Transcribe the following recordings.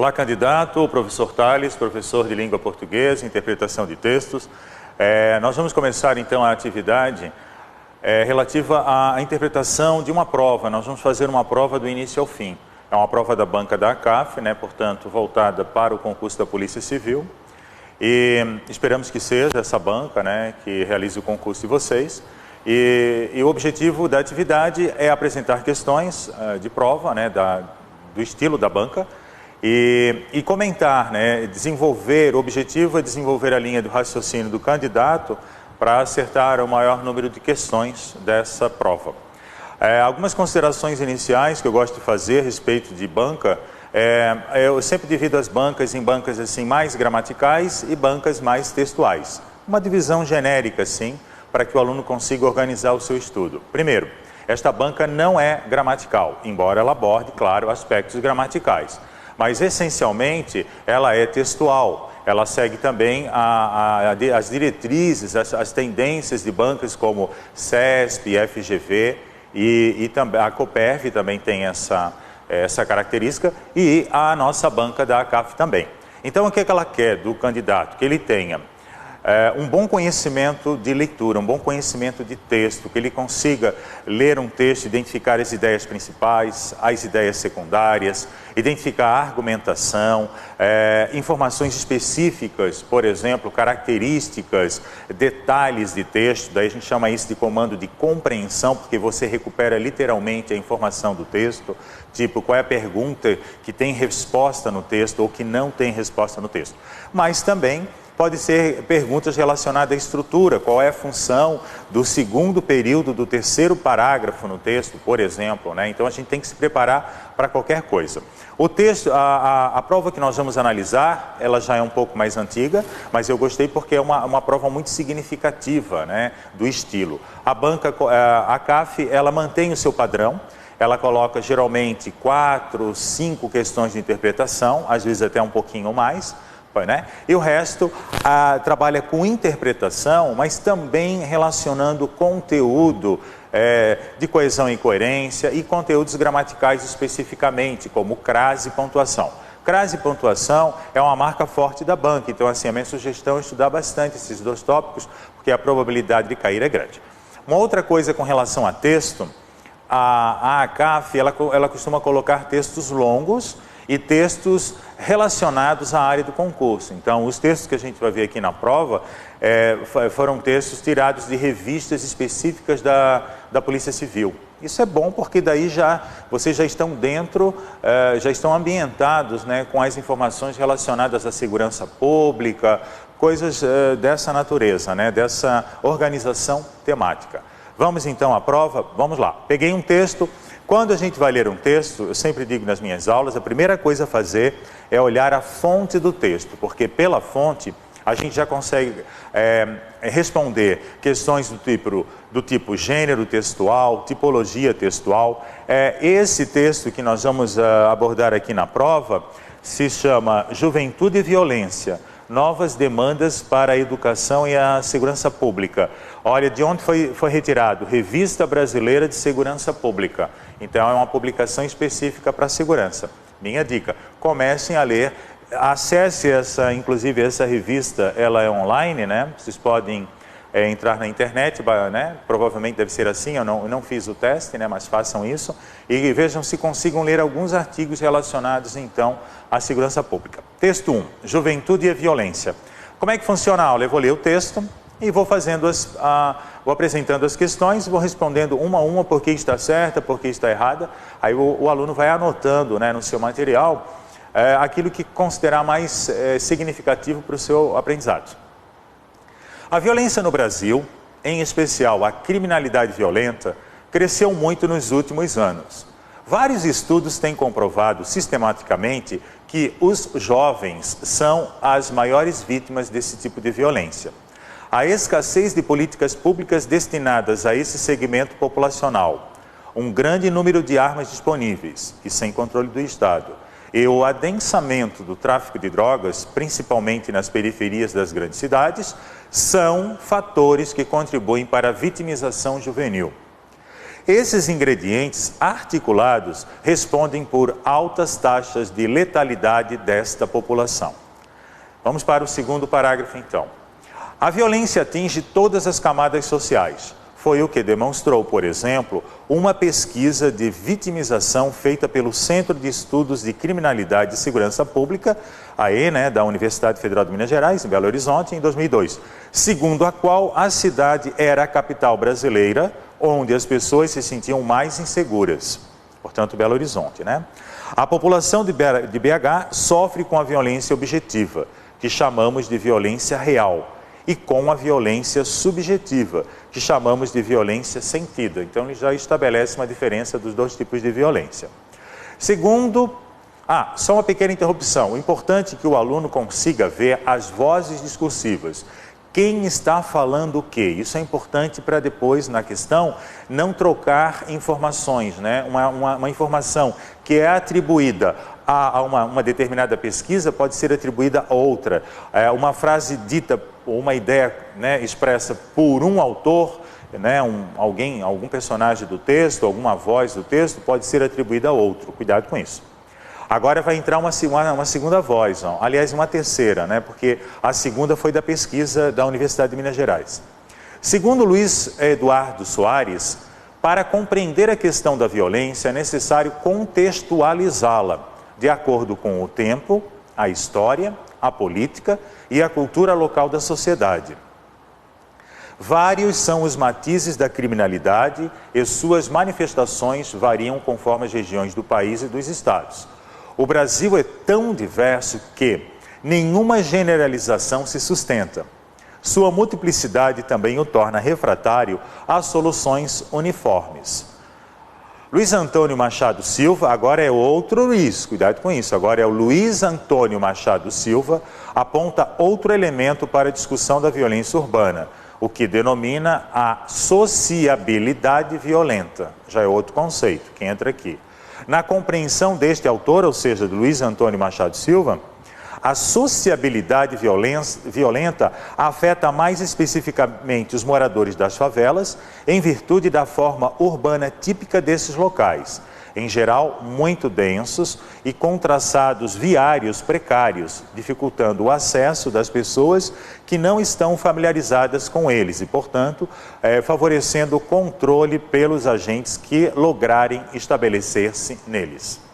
Olá, candidato, professor Thales, professor de língua portuguesa, interpretação de textos. Nós vamos começar então a atividade relativa à interpretação de uma prova. Nós vamos fazer uma prova do início ao fim. É uma prova da banca da ACAF, portanto, voltada para o concurso da Polícia Civil. E esperamos que seja essa banca que realize o concurso de vocês. E o objetivo da atividade é apresentar questões de prova do estilo da banca e comentar, desenvolver, o objetivo é desenvolver a linha do raciocínio do candidato para acertar o maior número de questões dessa prova. Algumas considerações iniciais que eu gosto de fazer a respeito de banca, eu sempre divido as bancas em bancas assim, mais gramaticais e bancas mais textuais. Uma divisão genérica, assim, para que o aluno consiga organizar o seu estudo. Primeiro, esta banca não é gramatical, embora ela aborde, claro, aspectos gramaticais. Mas, essencialmente, ela é textual. Ela segue também as diretrizes, as tendências de bancas como CESP, FGV e também a COPERV também tem essa característica e a nossa banca da ACAF também. Então, o que ela quer do candidato? Que ele tenha um bom conhecimento de leitura, um bom conhecimento de texto, que ele consiga ler um texto, identificar as ideias principais, as ideias secundárias, identificar a argumentação, informações específicas, por exemplo, características, detalhes de texto, daí a gente chama isso de comando de compreensão, porque você recupera literalmente a informação do texto, tipo qual é a pergunta que tem resposta no texto ou que não tem resposta no texto. Mas também pode ser perguntas relacionadas à estrutura, qual é a função do segundo período do terceiro parágrafo no texto, por exemplo, Então a gente tem que se preparar para qualquer coisa. O texto, a prova que nós vamos analisar, ela já é um pouco mais antiga, mas eu gostei porque é uma prova muito significativa, do estilo. A banca, a CAF, ela mantém o seu padrão. Ela coloca geralmente 4, 5 questões de interpretação, às vezes até um pouquinho mais. E o resto trabalha com interpretação, mas também relacionando conteúdo de coesão e coerência e conteúdos gramaticais especificamente, como crase e pontuação. Crase e pontuação é uma marca forte da banca, então assim, a minha sugestão é estudar bastante esses dois tópicos, porque a probabilidade de cair é grande. Uma outra coisa com relação a texto, a ACAF ela costuma colocar textos longos e textos relacionados à área do concurso. Então, os textos que a gente vai ver aqui na prova foram textos tirados de revistas específicas da Polícia Civil. Isso é bom porque daí vocês já estão dentro, já estão ambientados com as informações relacionadas à segurança pública, coisas dessa natureza, dessa organização temática. Vamos então à prova? Vamos lá. Peguei um texto. Quando a gente vai ler um texto, eu sempre digo nas minhas aulas, a primeira coisa a fazer é olhar a fonte do texto, porque pela fonte a gente já consegue responder questões do tipo gênero textual, tipologia textual. Esse texto que nós vamos abordar aqui na prova se chama Juventude e Violência, Novas Demandas para a Educação e a Segurança Pública. Olha, de onde foi retirado? Revista Brasileira de Segurança Pública. Então, é uma publicação específica para a segurança. Minha dica, comecem a ler, acesse inclusive essa revista, ela é online, Vocês podem entrar na internet, Provavelmente deve ser assim, eu não fiz o teste, mas façam isso. E vejam se consigam ler alguns artigos relacionados, então, à segurança pública. Texto 1, Juventude e Violência. Como é que funciona a aula? Eu vou ler o texto e vou vou apresentando as questões, vou respondendo uma a uma por que está certa, por que está errada. Aí o aluno vai anotando no seu material aquilo que considerar mais significativo para o seu aprendizado. A violência no Brasil, em especial a criminalidade violenta, cresceu muito nos últimos anos. Vários estudos têm comprovado sistematicamente que os jovens são as maiores vítimas desse tipo de violência. A escassez de políticas públicas destinadas a esse segmento populacional, um grande número de armas disponíveis e sem controle do Estado, e o adensamento do tráfico de drogas, principalmente nas periferias das grandes cidades, são fatores que contribuem para a vitimização juvenil. Esses ingredientes articulados respondem por altas taxas de letalidade desta população. Vamos para o segundo parágrafo, então. A violência atinge todas as camadas sociais. Foi o que demonstrou, por exemplo, uma pesquisa de vitimização feita pelo Centro de Estudos de Criminalidade e Segurança Pública, AE, da Universidade Federal de Minas Gerais, em Belo Horizonte, em 2002, segundo a qual a cidade era a capital brasileira, onde as pessoas se sentiam mais inseguras. Portanto, Belo Horizonte, A população de BH sofre com a violência objetiva, que chamamos de violência real, e com a violência subjetiva, que chamamos de violência sentida. Então, ele já estabelece uma diferença dos dois tipos de violência. Segundo, só uma pequena interrupção. O importante é que o aluno consiga ver as vozes discursivas. Quem está falando o quê? Isso é importante para depois, na questão, não trocar informações, Uma informação que é atribuída a uma determinada pesquisa pode ser atribuída a outra. Uma frase dita, ou uma ideia expressa por um autor, algum personagem do texto, alguma voz do texto, pode ser atribuída a outro. Cuidado com isso. Agora vai entrar uma segunda voz, aliás, uma terceira, porque a segunda foi da pesquisa da Universidade de Minas Gerais. Segundo Luiz Eduardo Soares, para compreender a questão da violência é necessário contextualizá-la de acordo com o tempo, a história, a política e a cultura local da sociedade. Vários são os matizes da criminalidade e suas manifestações variam conforme as regiões do país e dos estados. O Brasil é tão diverso que nenhuma generalização se sustenta. Sua multiplicidade também o torna refratário a soluções uniformes. Luiz Antônio Machado Silva, agora é outro Luiz, cuidado com isso, agora é o Luiz Antônio Machado Silva, aponta outro elemento para a discussão da violência urbana, o que denomina a sociabilidade violenta. Já é outro conceito que entra aqui. Na compreensão deste autor, ou seja, do Luiz Antônio Machado Silva, a sociabilidade violenta afeta mais especificamente os moradores das favelas, em virtude da forma urbana típica desses locais, em geral muito densos e com traçados viários precários, dificultando o acesso das pessoas que não estão familiarizadas com eles e, portanto, favorecendo o controle pelos agentes que lograrem estabelecer-se neles.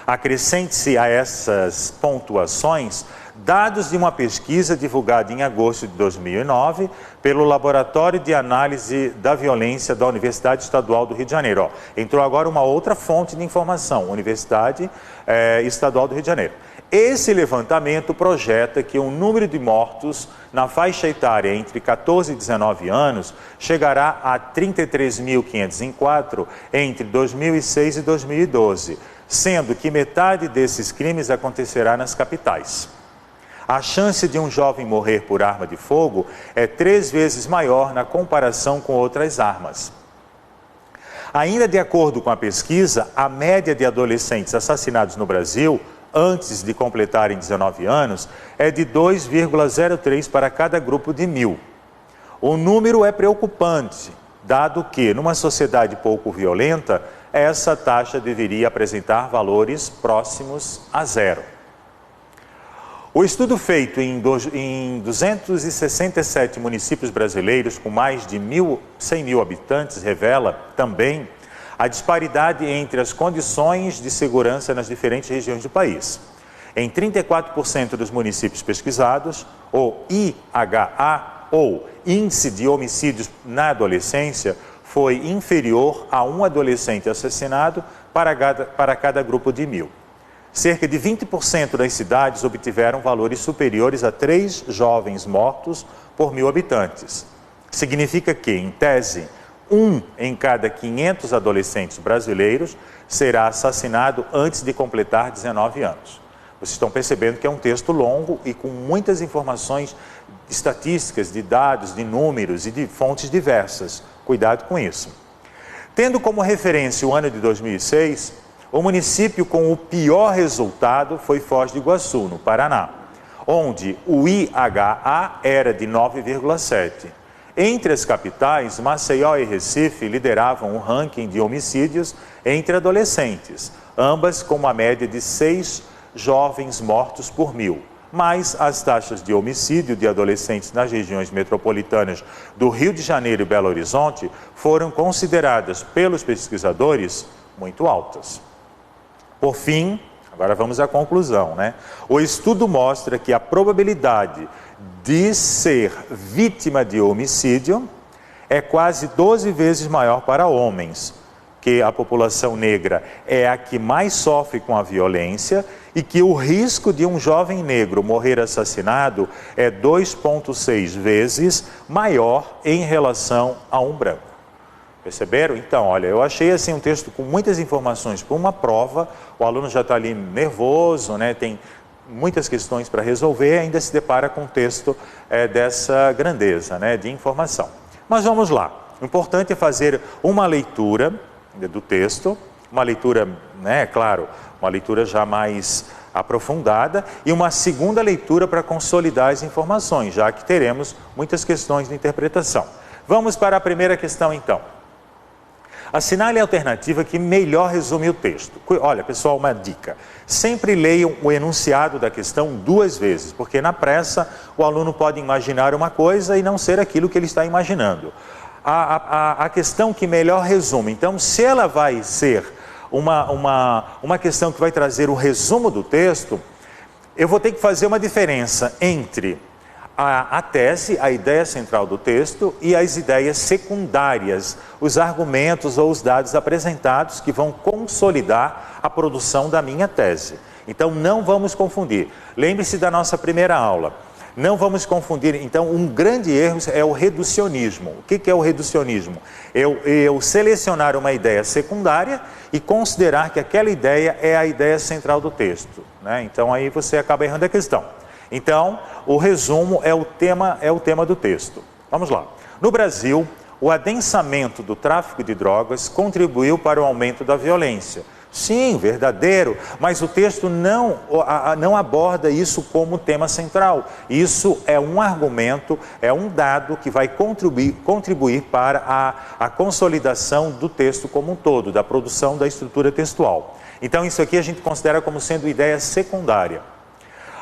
Acrescente-se a essas pontuações dados de uma pesquisa divulgada em agosto de 2009 pelo Laboratório de Análise da Violência da Universidade Estadual do Rio de Janeiro. Entrou agora uma outra fonte de informação, Universidade Estadual do Rio de Janeiro. Esse levantamento projeta que o número de mortos na faixa etária entre 14 e 19 anos chegará a 33.504 entre 2006 e 2012, sendo que metade desses crimes acontecerá nas capitais. A chance de um jovem morrer por arma de fogo é 3 vezes maior na comparação com outras armas. Ainda de acordo com a pesquisa, a média de adolescentes assassinados no Brasil, antes de completarem 19 anos, é de 2,03 para cada grupo de 1.000. O número é preocupante, dado que, numa sociedade pouco violenta, essa taxa deveria apresentar valores próximos a zero. O estudo feito em 267 municípios brasileiros com mais de 100 mil habitantes revela também a disparidade entre as condições de segurança nas diferentes regiões do país. Em 34% dos municípios pesquisados, o IHA, ou Índice de Homicídios na Adolescência, foi inferior a um adolescente assassinado para cada grupo de 1.000. Cerca de 20% das cidades obtiveram valores superiores a 3 jovens mortos por 1.000 habitantes. Significa que, em tese, 1 em cada 500 adolescentes brasileiros será assassinado antes de completar 19 anos. Vocês estão percebendo que é um texto longo e com muitas informações estatísticas, de dados, de números e de fontes diversas. Cuidado com isso. Tendo como referência o ano de 2006, o município com o pior resultado foi Foz do Iguaçu, no Paraná, onde o IHA era de 9,7. Entre as capitais, Maceió e Recife lideravam o ranking de homicídios entre adolescentes, ambas com uma média de 6 jovens mortos por 1000. Mas as taxas de homicídio de adolescentes nas regiões metropolitanas do Rio de Janeiro e Belo Horizonte foram consideradas pelos pesquisadores muito altas. Por fim, agora vamos à conclusão, né? O estudo mostra que a probabilidade de ser vítima de homicídio é quase 12 vezes maior para homens, que a população negra é a que mais sofre com a violência e que o risco de um jovem negro morrer assassinado é 2,6 vezes maior em relação a um branco. Perceberam? Então, olha, eu achei assim um texto com muitas informações para uma prova, o aluno já está ali nervoso, né? Tem muitas questões para resolver e ainda se depara com um texto dessa grandeza, né, de informação. Mas vamos lá, o importante é fazer uma leitura do texto, uma leitura, né, claro, uma leitura já mais aprofundada e uma segunda leitura para consolidar as informações, já que teremos muitas questões de interpretação. Vamos para a primeira questão então. Assinale a alternativa que melhor resume o texto. Olha, pessoal, uma dica. Sempre leiam o enunciado da questão 2 vezes, porque na pressa o aluno pode imaginar uma coisa e não ser aquilo que ele está imaginando. A questão que melhor resume, então, se ela vai ser uma questão que vai trazer o resumo do texto, eu vou ter que fazer uma diferença entre a tese, a ideia central do texto e as ideias secundárias, os argumentos ou os dados apresentados que vão consolidar a produção da minha tese. Então não vamos confundir. Lembre-se da nossa primeira aula. Não vamos confundir, então um grande erro é o reducionismo. O que é o reducionismo? Eu selecionar uma ideia secundária e considerar que aquela ideia é a ideia central do texto, né? Então aí você acaba errando a questão. Então, o resumo é o tema do texto. Vamos lá. No Brasil, o adensamento do tráfico de drogas contribuiu para o aumento da violência. Sim, verdadeiro, mas o texto não aborda isso como tema central. Isso é um argumento, é um dado que vai contribuir para a consolidação do texto como um todo, da produção da estrutura textual. Então, isso aqui a gente considera como sendo ideia secundária.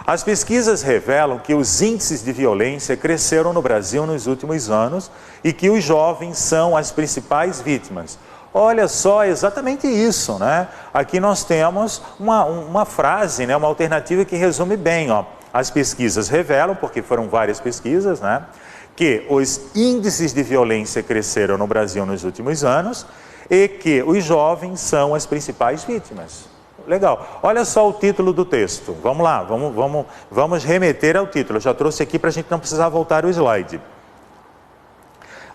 As pesquisas revelam que os índices de violência cresceram no Brasil nos últimos anos e que os jovens são as principais vítimas. Olha só, exatamente isso, né? Aqui nós temos uma frase, né? Uma alternativa que resume bem, ó. As pesquisas revelam, porque foram várias pesquisas, né? Que os índices de violência cresceram no Brasil nos últimos anos e que os jovens são as principais vítimas. Legal. Olha só o título do texto. Vamos lá, vamos remeter ao título. Eu já trouxe aqui para a gente não precisar voltar o slide.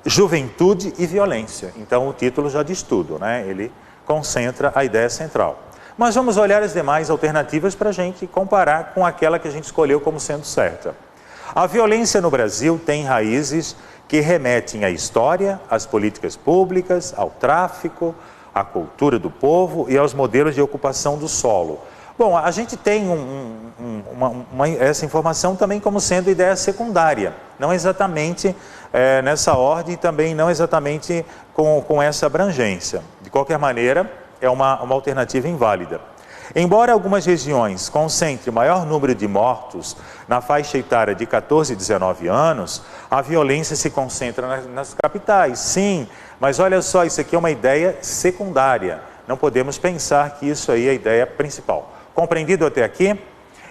Juventude e violência. Então o título já diz tudo, né? Ele concentra a ideia central. Mas vamos olhar as demais alternativas para a gente comparar com aquela que a gente escolheu como sendo certa. A violência no Brasil tem raízes que remetem à história, às políticas públicas, ao tráfico, à cultura do povo e aos modelos de ocupação do solo. Bom, a gente tem essa informação também como sendo ideia secundária, não exatamente nessa ordem, também não exatamente com essa abrangência. De qualquer maneira, é uma alternativa inválida. Embora algumas regiões concentrem o maior número de mortos na faixa etária de 14 e 19 anos, a violência se concentra nas capitais, sim, mas olha só, isso aqui é uma ideia secundária, não podemos pensar que isso aí é a ideia principal. Compreendido até aqui?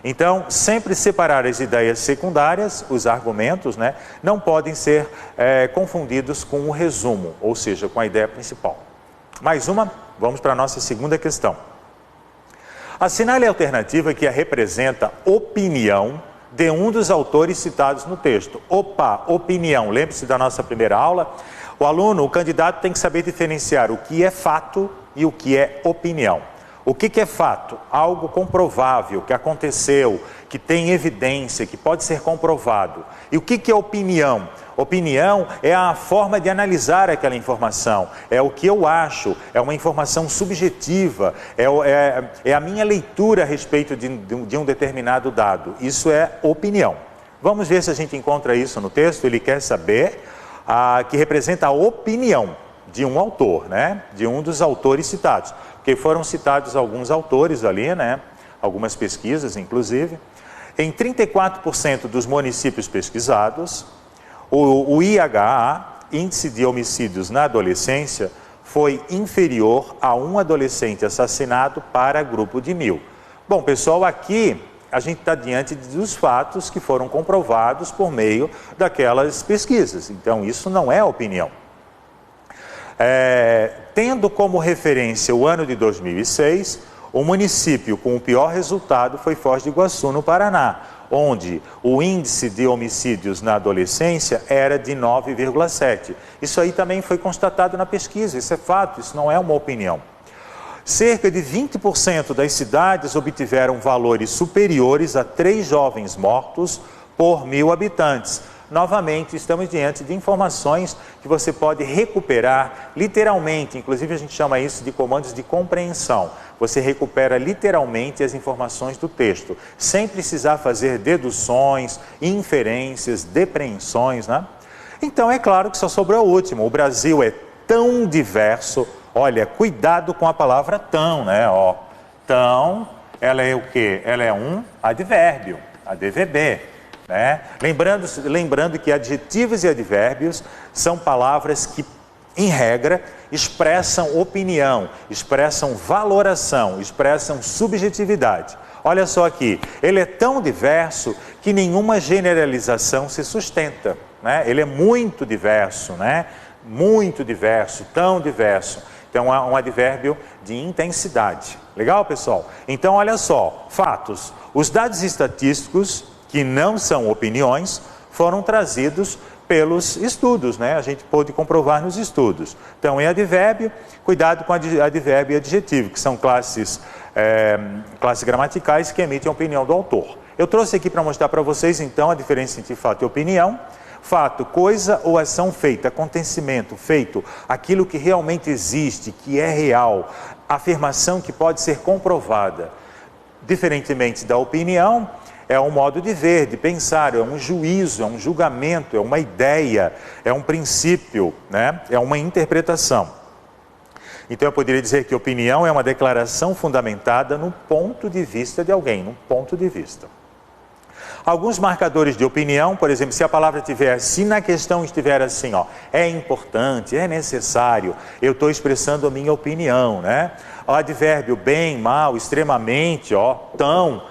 Então, sempre separar as ideias secundárias, os argumentos, né, não podem ser confundidos com o resumo, ou seja, com a ideia principal. Mais uma, vamos para a nossa segunda questão. Assinale a alternativa que representa opinião de um dos autores citados no texto. Opa, opinião. Lembre-se da nossa primeira aula? O candidato tem que saber diferenciar o que é fato e o que é opinião. O que é fato? Algo comprovável, que aconteceu, que tem evidência, que pode ser comprovado. E o que é opinião? Opinião é a forma de analisar aquela informação, é o que eu acho, é uma informação subjetiva, é a minha leitura a respeito de um determinado dado. Isso é opinião. Vamos ver se a gente encontra isso no texto. Ele quer saber que representa a opinião de um autor, né? De um dos autores citados. Porque foram citados alguns autores ali, né? Algumas pesquisas, inclusive. Em 34% dos municípios pesquisados, o IHA, Índice de Homicídios na Adolescência, foi inferior a um adolescente assassinado para grupo de 1000. Bom, pessoal, aqui a gente está diante dos fatos que foram comprovados por meio daquelas pesquisas. Então, isso não é opinião. Tendo como referência o ano de 2006, o município com o pior resultado foi Foz do Iguaçu, no Paraná, onde o índice de homicídios na adolescência era de 9,7. Isso aí também foi constatado na pesquisa, isso é fato, isso não é uma opinião. Cerca de 20% das cidades obtiveram valores superiores a 3 jovens mortos por 1000 habitantes. Novamente, estamos diante de informações que você pode recuperar literalmente, inclusive a gente chama isso de comandos de compreensão. Você recupera literalmente as informações do texto, sem precisar fazer deduções, inferências, depreensões, né? Então, é claro que só sobrou o último. O Brasil é tão diverso. Olha, cuidado com a palavra tão, né? Ó, tão, ela é o quê? Ela é um advérbio, ADVB, né? Lembrando que adjetivos e advérbios são palavras que, em regra, expressam opinião, expressam valoração, expressam subjetividade. Olha só aqui, ele é tão diverso que nenhuma generalização se sustenta, né? Ele é muito diverso, né? Muito diverso, tão diverso. Então, é um advérbio de intensidade. Legal, pessoal? Então, olha só, fatos. Os dados estatísticos, que não são opiniões, foram trazidos pelos estudos, né? A gente pôde comprovar nos estudos. Então, em advérbio, cuidado com advérbio e adjetivo, que são classes gramaticais que emitem a opinião do autor. Eu trouxe aqui para mostrar para vocês, então, a diferença entre fato e opinião. Fato, coisa ou ação feita, acontecimento feito, aquilo que realmente existe, que é real, afirmação que pode ser comprovada. Diferentemente da opinião, é um modo de ver, de pensar, é um juízo, é um julgamento, é uma ideia, é um princípio, né? É uma interpretação. Então eu poderia dizer que opinião é uma declaração fundamentada no ponto de vista de alguém, num ponto de vista. Alguns marcadores de opinião, por exemplo, se a palavra estiver assim, na questão estiver assim, ó, é importante, é necessário, eu estou expressando a minha opinião, né? O advérbio bem, mal, extremamente, ó, tão,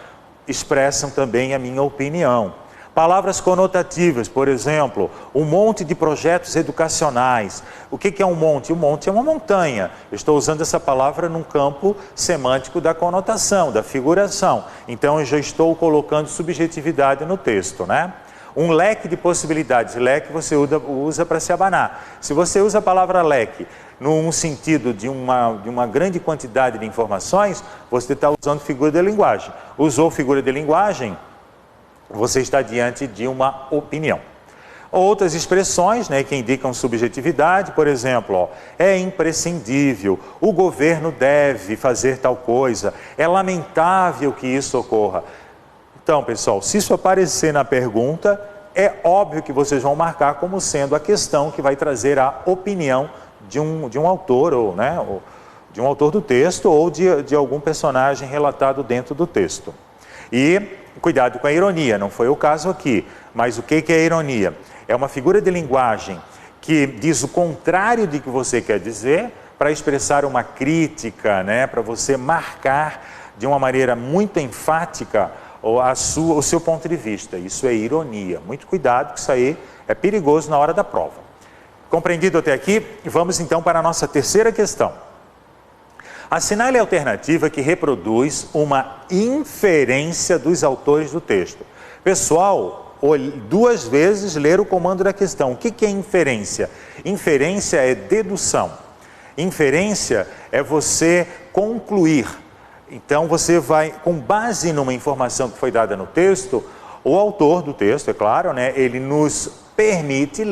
expressam também a minha opinião. Palavras conotativas, por exemplo, um monte de projetos educacionais. O que é um monte? Um monte é uma montanha. Eu estou usando essa palavra num campo semântico da conotação, da figuração. Então, eu já estou colocando subjetividade no texto, né? Um leque de possibilidades. Leque você usa para se abanar. Se você usa a palavra leque num sentido de uma grande quantidade de informações, você está usando figura de linguagem. Usou figura de linguagem, você está diante de uma opinião. Outras expressões, né, que indicam subjetividade, por exemplo, ó, é imprescindível, o governo deve fazer tal coisa, é lamentável que isso ocorra. Então, pessoal, se isso aparecer na pergunta, é óbvio que vocês vão marcar como sendo a questão que vai trazer a opinião de um autor, ou, né, ou de um autor do texto, ou de algum personagem relatado dentro do texto. E cuidado com a ironia, não foi o caso aqui, mas o que é ironia? É uma figura de linguagem que diz o contrário de que você quer dizer, para expressar uma crítica, né? Para você marcar de uma maneira muito enfática o seu ponto de vista. Isso é ironia. Muito cuidado, que isso aí é perigoso na hora da prova. Compreendido até aqui? Vamos então para a nossa terceira questão. Assinale a alternativa que reproduz uma inferência dos autores do texto. Pessoal, 2 vezes ler o comando da questão. O que é inferência? Inferência é dedução. Inferência é você concluir. Então você vai, com base numa informação que foi dada no texto, o autor do texto, é claro, né, ele nos permite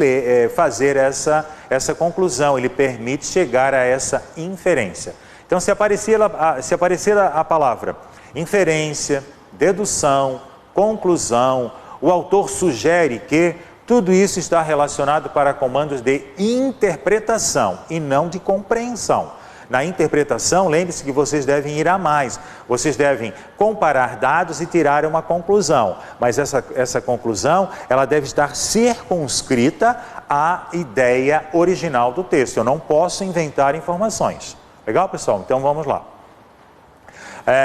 fazer essa conclusão, ele permite chegar a essa inferência. Então, se aparecer a palavra inferência, dedução, conclusão, o autor sugere que Tudo isso está relacionado para comandos de interpretação e não de compreensão. Na interpretação, lembre-se que vocês devem ir a mais. Vocês devem comparar dados e tirar uma conclusão. Mas essa conclusão, ela deve estar circunscrita à ideia original do texto. Eu não posso inventar informações. Legal, pessoal? Então, vamos lá.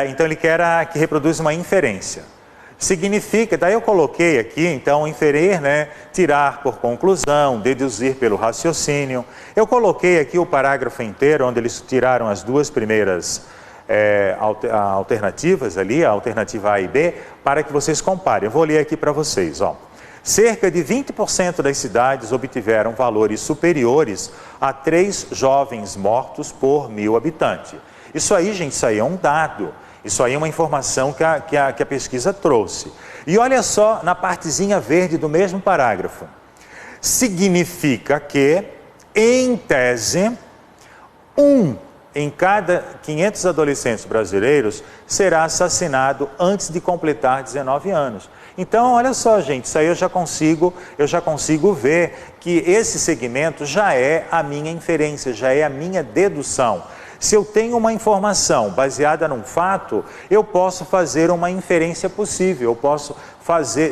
Então, ele quer que reproduza uma inferência. Significa, daí eu coloquei aqui, então, inferir, né, tirar por conclusão, deduzir pelo raciocínio. Eu coloquei aqui o parágrafo inteiro, onde eles tiraram as duas primeiras alternativas ali, a alternativa A e B, para que vocês comparem. Eu vou ler aqui para vocês, ó. Cerca de 20% das cidades obtiveram valores superiores a 3 jovens mortos por 1.000 habitantes. Isso aí, gente, isso aí é um dado. Isso aí é uma informação que a pesquisa trouxe. E olha só na partezinha verde do mesmo parágrafo. Significa que, em tese, 1 em cada 500 adolescentes brasileiros será assassinado antes de completar 19 anos. Então, olha só, gente, isso aí eu já consigo ver que esse segmento já é a minha inferência, já é a minha dedução. Se eu tenho uma informação baseada num fato, eu posso fazer uma inferência possível, eu posso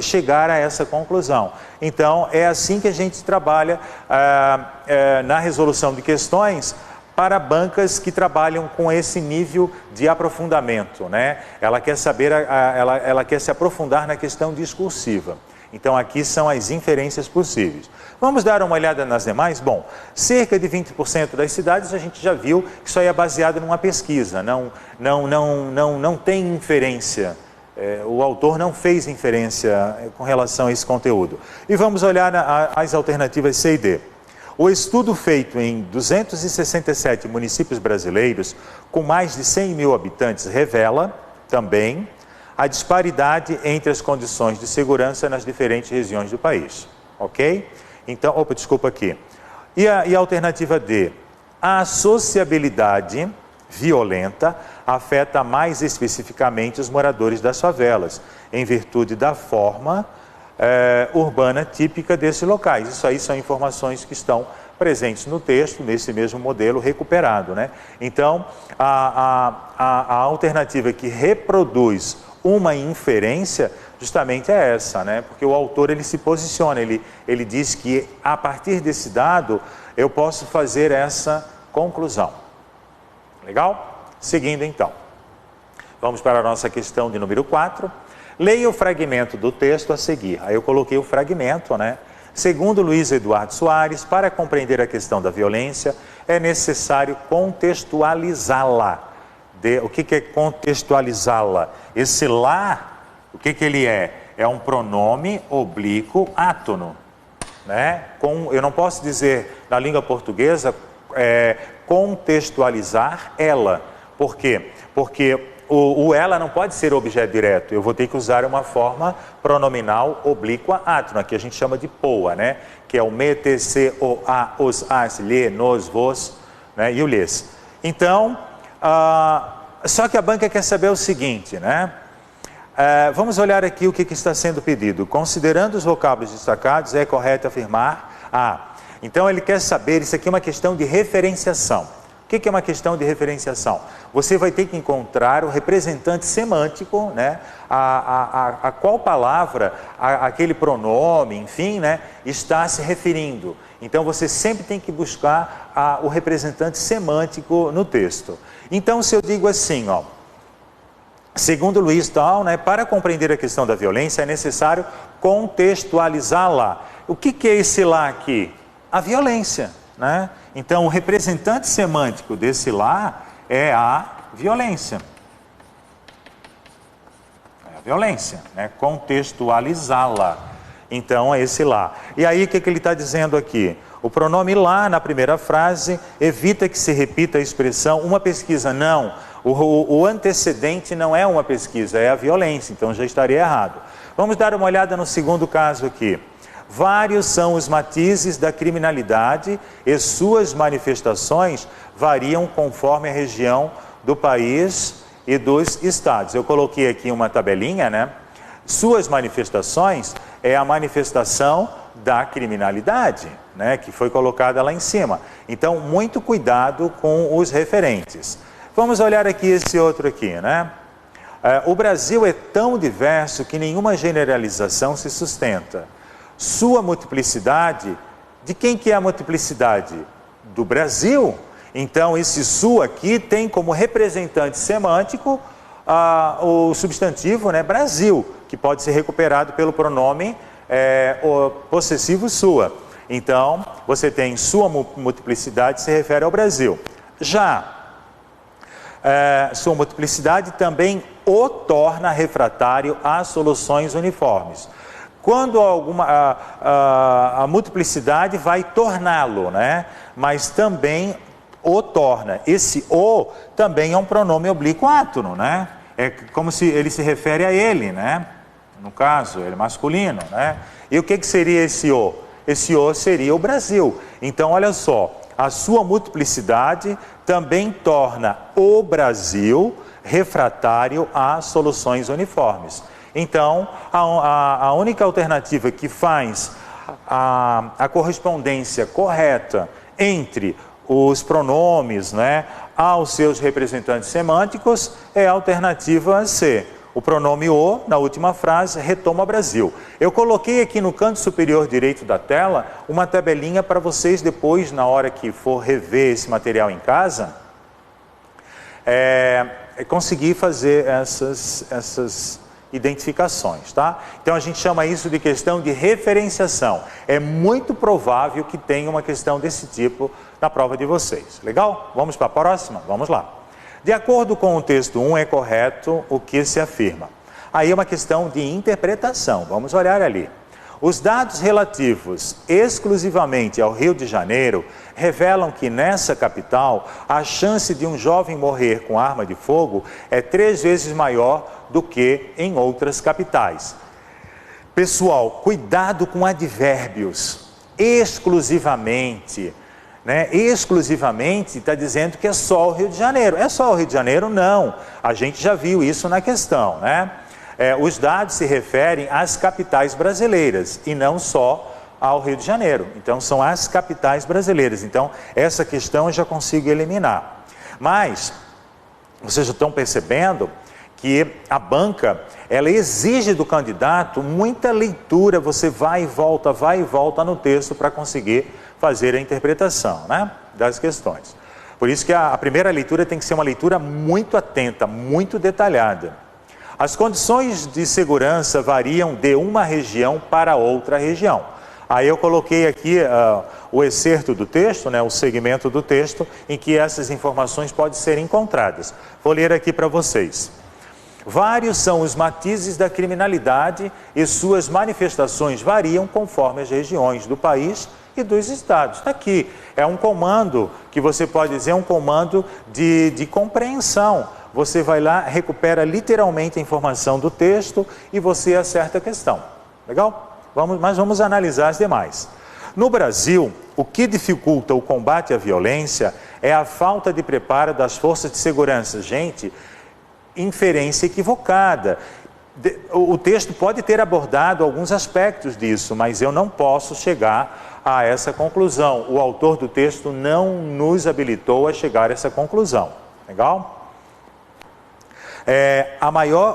chegar a essa conclusão. Então, é assim que a gente trabalha na resolução de questões para bancas que trabalham com esse nível de aprofundamento, né? Ela quer saber, ela quer se aprofundar na questão discursiva. Então, aqui são as inferências possíveis. Vamos dar uma olhada nas demais? Bom, cerca de 20% das cidades a gente já viu que isso aí é baseado numa pesquisa, não tem inferência. O autor não fez inferência com relação a esse conteúdo. E vamos olhar as alternativas C e D. O estudo feito em 267 municípios brasileiros, com mais de 100.000 habitantes, revela também a disparidade entre as condições de segurança nas diferentes regiões do país. Ok? Então, desculpa aqui. E a alternativa D? A sociabilidade violenta afeta mais especificamente os moradores das favelas, em virtude da forma urbana típica desses locais. Isso aí são informações que estão presentes no texto, nesse mesmo modelo recuperado, né? Então, a alternativa que reproduz uma inferência justamente é essa, né? Porque o autor ele se posiciona, ele diz que a partir desse dado eu posso fazer essa conclusão. Legal? Seguindo então. Vamos para a nossa questão de número 4. Leia o fragmento do texto a seguir. Aí eu coloquei o fragmento, né? Segundo Luiz Eduardo Soares, para compreender a questão da violência, é necessário contextualizá-la. O que é contextualizá-la? Esse lá, o que ele é? É um pronome oblíquo átono, né? Eu não posso dizer na língua portuguesa contextualizar ela. Por quê? Porque o ela não pode ser objeto direto. Eu vou ter que usar uma forma pronominal oblíqua átono, que a gente chama de poa, né? Que é o me, te, se, o, a, os, as, lhe, nos, vos, né? E o lhes. Então, só que a banca quer saber o seguinte, né? Vamos olhar aqui o que está sendo pedido. Considerando os vocábulos destacados, é correto afirmar Então ele quer saber, isso aqui é uma questão de referenciação. O que é uma questão de referenciação? Você vai ter que encontrar o representante semântico, né? A qual palavra, aquele pronome, enfim, né? Está se referindo. Então você sempre tem que buscar o representante semântico no texto. Então se eu digo assim, ó, segundo Luiz Tal, né, para compreender a questão da violência é necessário contextualizá-la. O que é esse lá aqui? A violência, né? Então o representante semântico desse lá é a violência. É a violência, né? Contextualizá-la. Então é esse lá. E aí o que ele está dizendo aqui? O pronome lá na primeira frase evita que se repita a expressão uma pesquisa. Não, o antecedente não é uma pesquisa, é a violência, então já estaria errado. Vamos dar uma olhada no segundo caso aqui. Vários são os matizes da criminalidade e suas manifestações variam conforme a região do país e dos estados. Eu coloquei aqui uma tabelinha, né? Suas manifestações é a manifestação da criminalidade, né, que foi colocada lá em cima. Então, muito cuidado com os referentes. Vamos olhar aqui esse outro aqui, né? O Brasil é tão diverso que nenhuma generalização se sustenta. Sua multiplicidade, de quem que é a multiplicidade? Do Brasil. Então, esse sua aqui tem como representante semântico o substantivo, né, Brasil, que pode ser recuperado pelo pronome o possessivo sua. Então, você tem sua multiplicidade, se refere ao Brasil. Já sua multiplicidade também o torna refratário a soluções uniformes. Quando a multiplicidade vai torná-lo, né? Mas também o torna. Esse o também é um pronome oblíquo átono, né? É como se ele se refere a ele, né? No caso, ele é masculino, né? E o que seria esse o? Esse o seria o Brasil. Então, olha só, a sua multiplicidade também torna o Brasil refratário a soluções uniformes. Então, a única alternativa que faz a correspondência correta entre os pronomes, né, aos seus representantes semânticos é a alternativa C. O pronome o, na última frase, retoma Brasil. Eu coloquei aqui no canto superior direito da tela uma tabelinha para vocês depois, na hora que for rever esse material em casa, conseguir fazer essas identificações, tá? Então a gente chama isso de questão de referenciação. É muito provável que tenha uma questão desse tipo na prova de vocês. Legal? Vamos para a próxima? Vamos lá. De acordo com o texto 1, é correto o que se afirma. Aí é uma questão de interpretação. Vamos olhar ali. Os dados relativos exclusivamente ao Rio de Janeiro revelam que nessa capital a chance de um jovem morrer com arma de fogo é 3 vezes maior do que em outras capitais. Pessoal, cuidado com advérbios. Exclusivamente, né? Exclusivamente está dizendo que é só o Rio de Janeiro. É só o Rio de Janeiro? Não. A gente já viu isso na questão, né? Os dados se referem às capitais brasileiras e não só ao Rio de Janeiro. Então, são as capitais brasileiras. Então, essa questão eu já consigo eliminar. Mas, vocês já estão percebendo que a banca, ela exige do candidato muita leitura. Você vai e volta no texto para conseguir fazer a interpretação, né, das questões. Por isso que a primeira leitura tem que ser uma leitura muito atenta, muito detalhada. As condições de segurança variam de uma região para outra região. Aí eu coloquei aqui o excerto do texto, né, o segmento do texto, em que essas informações podem ser encontradas. Vou ler aqui para vocês. Vários são os matizes da criminalidade e suas manifestações variam conforme as regiões do país e dos estados. Está aqui, é um comando que você pode dizer, um comando de compreensão. Você vai lá, recupera literalmente a informação do texto e você acerta a questão. Legal? Mas vamos analisar as demais. No Brasil, o que dificulta o combate à violência é a falta de preparo das forças de segurança. Gente, inferência equivocada. O texto pode ter abordado alguns aspectos disso, mas eu não posso chegar a essa conclusão. O autor do texto não nos habilitou a chegar a essa conclusão. Legal?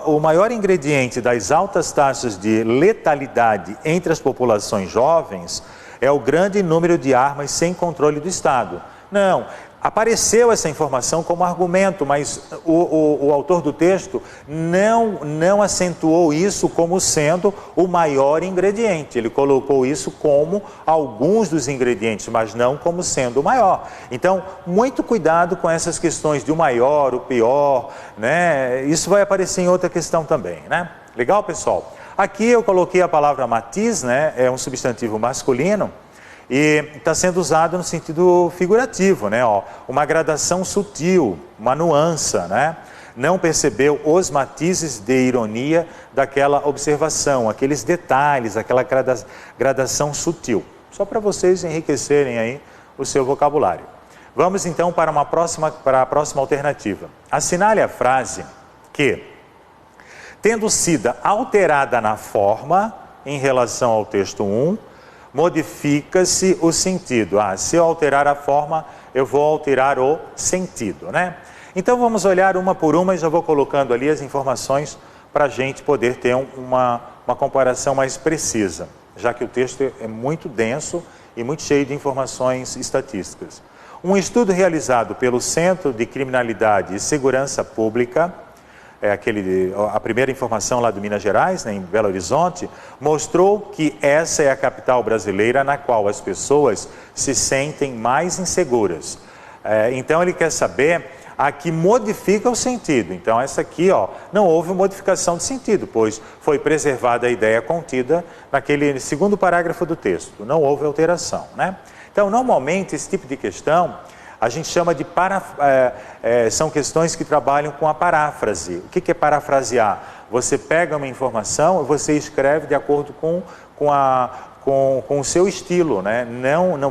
O maior ingrediente das altas taxas de letalidade entre as populações jovens é o grande número de armas sem controle do Estado. Não, apareceu essa informação como argumento, mas o autor do texto não acentuou isso como sendo o maior ingrediente. Ele colocou isso como alguns dos ingredientes, mas não como sendo o maior. Então, muito cuidado com essas questões de o maior, o pior, né? Isso vai aparecer em outra questão também, né? Legal, pessoal? Aqui eu coloquei a palavra matiz, né? É um substantivo masculino. E está sendo usado no sentido figurativo, né? Uma gradação sutil, uma nuance, né? Não percebeu os matizes de ironia daquela observação, aqueles detalhes, aquela gradação sutil. Só para vocês enriquecerem aí o seu vocabulário. Vamos então para a próxima alternativa. Assinale a frase que, tendo sido alterada na forma em relação ao texto 1, modifica-se o sentido. Se eu alterar a forma, eu vou alterar o sentido, né? Então vamos olhar uma por uma e já vou colocando ali as informações para a gente poder ter uma comparação mais precisa, já que o texto é muito denso e muito cheio de informações estatísticas. Um estudo realizado pelo Centro de Criminalidade e Segurança Pública, a primeira informação lá do Minas Gerais, né, em Belo Horizonte, mostrou que essa é a capital brasileira na qual as pessoas se sentem mais inseguras. Então ele quer saber a que modifica o sentido. Então essa aqui, não houve modificação de sentido, pois foi preservada a ideia contida naquele segundo parágrafo do texto. Não houve alteração, né? Então normalmente esse tipo de questão a gente chama de são questões que trabalham com a paráfrase. O que é parafrasear? Você pega uma informação e você escreve de acordo com o seu estilo, né?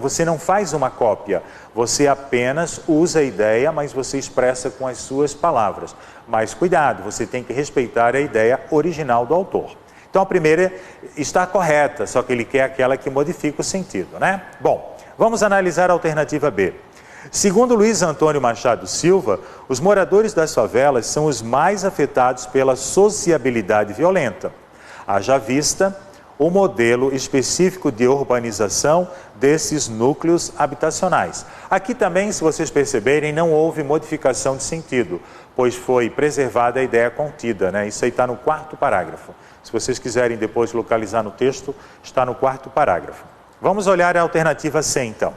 Você não faz uma cópia, você apenas usa a ideia, mas você expressa com as suas palavras. Mas cuidado, você tem que respeitar a ideia original do autor. Então a primeira está correta, só que ele quer aquela que modifica o sentido, né? Bom, vamos analisar a alternativa B. Segundo Luiz Antônio Machado Silva, os moradores das favelas são os mais afetados pela sociabilidade violenta. Haja vista o modelo específico de urbanização desses núcleos habitacionais. Aqui também, se vocês perceberem, não houve modificação de sentido, pois foi preservada a ideia contida, né? Isso aí está no quarto parágrafo. Se vocês quiserem depois localizar no texto, está no quarto parágrafo. Vamos olhar a alternativa C, então.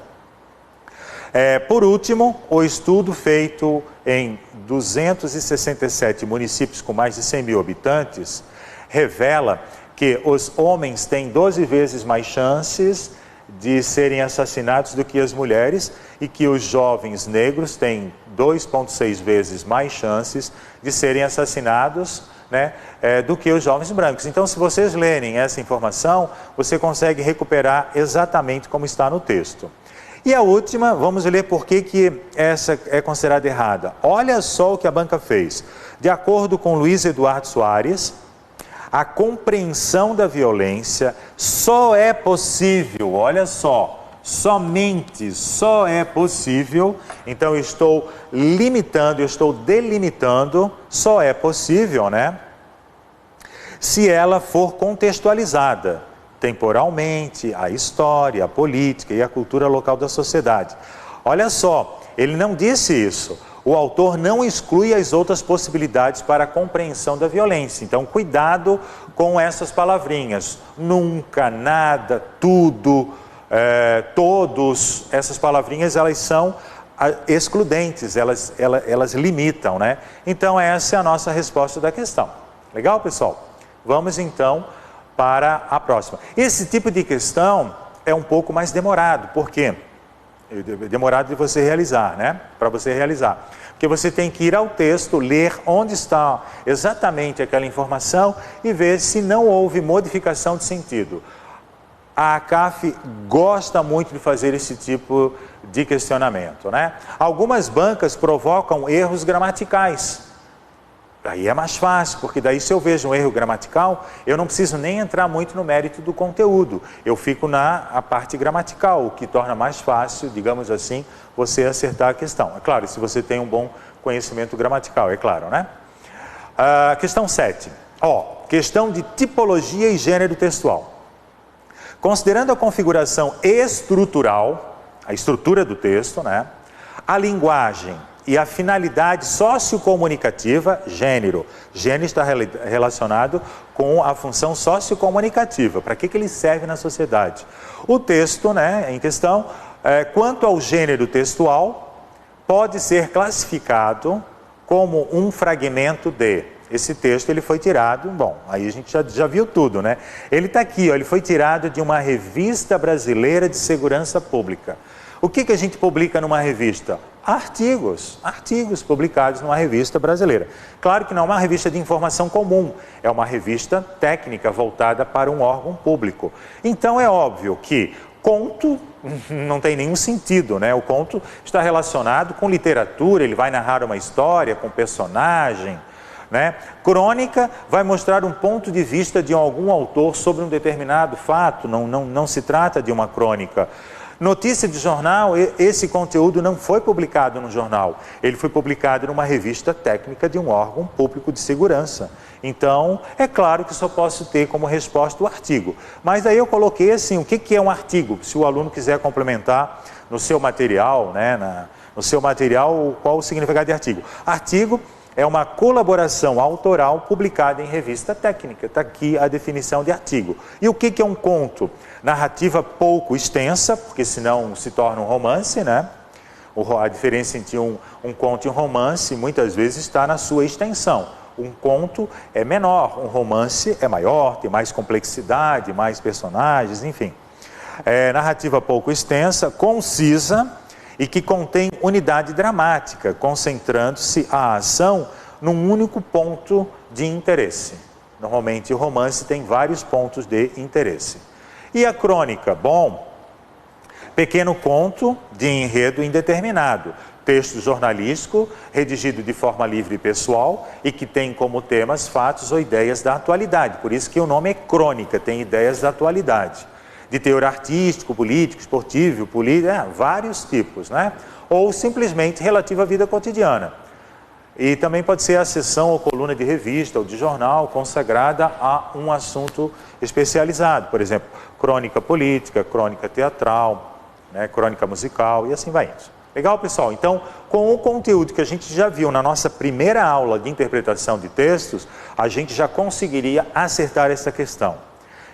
Por último, o estudo feito em 267 municípios com mais de 100 mil habitantes revela que os homens têm 12 vezes mais chances de serem assassinados do que as mulheres e que os jovens negros têm 2,6 vezes mais chances de serem assassinados, né, do que os jovens brancos. Então, se vocês lerem essa informação, você consegue recuperar exatamente como está no texto. E a última, vamos ler por que essa é considerada errada. Olha só o que a banca fez. De acordo com Luiz Eduardo Soares, a compreensão da violência só é possível, olha só, somente só é possível, então eu estou limitando, eu estou delimitando, só é possível, né? Se ela for contextualizada temporalmente, a história, a política e a cultura local da sociedade. Olha só, ele não disse isso. O autor não exclui as outras possibilidades para a compreensão da violência. Então, cuidado com essas palavrinhas. Nunca, nada, tudo, todos. Essas palavrinhas, elas são excludentes, elas limitam, né? Então, essa é a nossa resposta da questão. Legal, pessoal? Vamos, então, para a próxima. Esse tipo de questão é um pouco mais demorado. Por quê? Demorado de você realizar, né? Para você realizar. Porque você tem que ir ao texto, ler onde está exatamente aquela informação e ver se não houve modificação de sentido. A ACAF gosta muito de fazer esse tipo de questionamento, né? Algumas bancas provocam erros gramaticais. Daí é mais fácil, porque daí se eu vejo um erro gramatical, eu não preciso nem entrar muito no mérito do conteúdo. Eu fico na parte gramatical, o que torna mais fácil, digamos assim, você acertar a questão. É claro, se você tem um bom conhecimento gramatical, é claro, né? Questão 7. Questão de tipologia e gênero textual. Considerando a configuração estrutural, a estrutura do texto, né? A linguagem e a finalidade sociocomunicativa, gênero. Gênero está relacionado com a função sociocomunicativa. Para que ele serve na sociedade? O texto, né, em questão, quanto ao gênero textual, pode ser classificado como um fragmento de... Esse texto ele foi tirado, bom, aí a gente já viu tudo, né? Ele está aqui, ele foi tirado de uma revista brasileira de segurança pública. O que a gente publica numa revista? Artigos publicados numa revista brasileira. Claro que não é uma revista de informação comum, é uma revista técnica voltada para um órgão público. Então é óbvio que conto não tem nenhum sentido, né? O conto está relacionado com literatura, ele vai narrar uma história com personagem, né? Crônica vai mostrar um ponto de vista de algum autor sobre um determinado fato, não se trata de uma crônica. Notícia de jornal, esse conteúdo não foi publicado no jornal, ele foi publicado numa revista técnica de um órgão público de segurança. Então, é claro que só posso ter como resposta o artigo. Mas aí eu coloquei assim, o que é um artigo? Se o aluno quiser complementar no seu material, né, no seu material, qual o significado de artigo? Artigo é uma colaboração autoral publicada em revista técnica. Está aqui a definição de artigo. E o que é um conto? Narrativa pouco extensa, porque senão se torna um romance, né? A diferença entre um conto e um romance muitas vezes está na sua extensão. Um conto é menor, um romance é maior, tem mais complexidade, mais personagens, enfim. Narrativa pouco extensa, concisa e que contém unidade dramática, concentrando-se a ação num único ponto de interesse. Normalmente o romance tem vários pontos de interesse. E a crônica? Bom, pequeno conto de enredo indeterminado, texto jornalístico, redigido de forma livre e pessoal e que tem como temas fatos ou ideias da atualidade. Por isso que o nome é crônica, tem ideias da atualidade. De teor artístico, político, esportivo, vários tipos, né? Ou simplesmente relativo à vida cotidiana. E também pode ser a seção ou coluna de revista ou de jornal consagrada a um assunto especializado. Por exemplo, crônica política, crônica teatral, né? Crônica musical e assim vai indo. Legal, pessoal? Então, com o conteúdo que a gente já viu na nossa primeira aula de interpretação de textos, a gente já conseguiria acertar essa questão.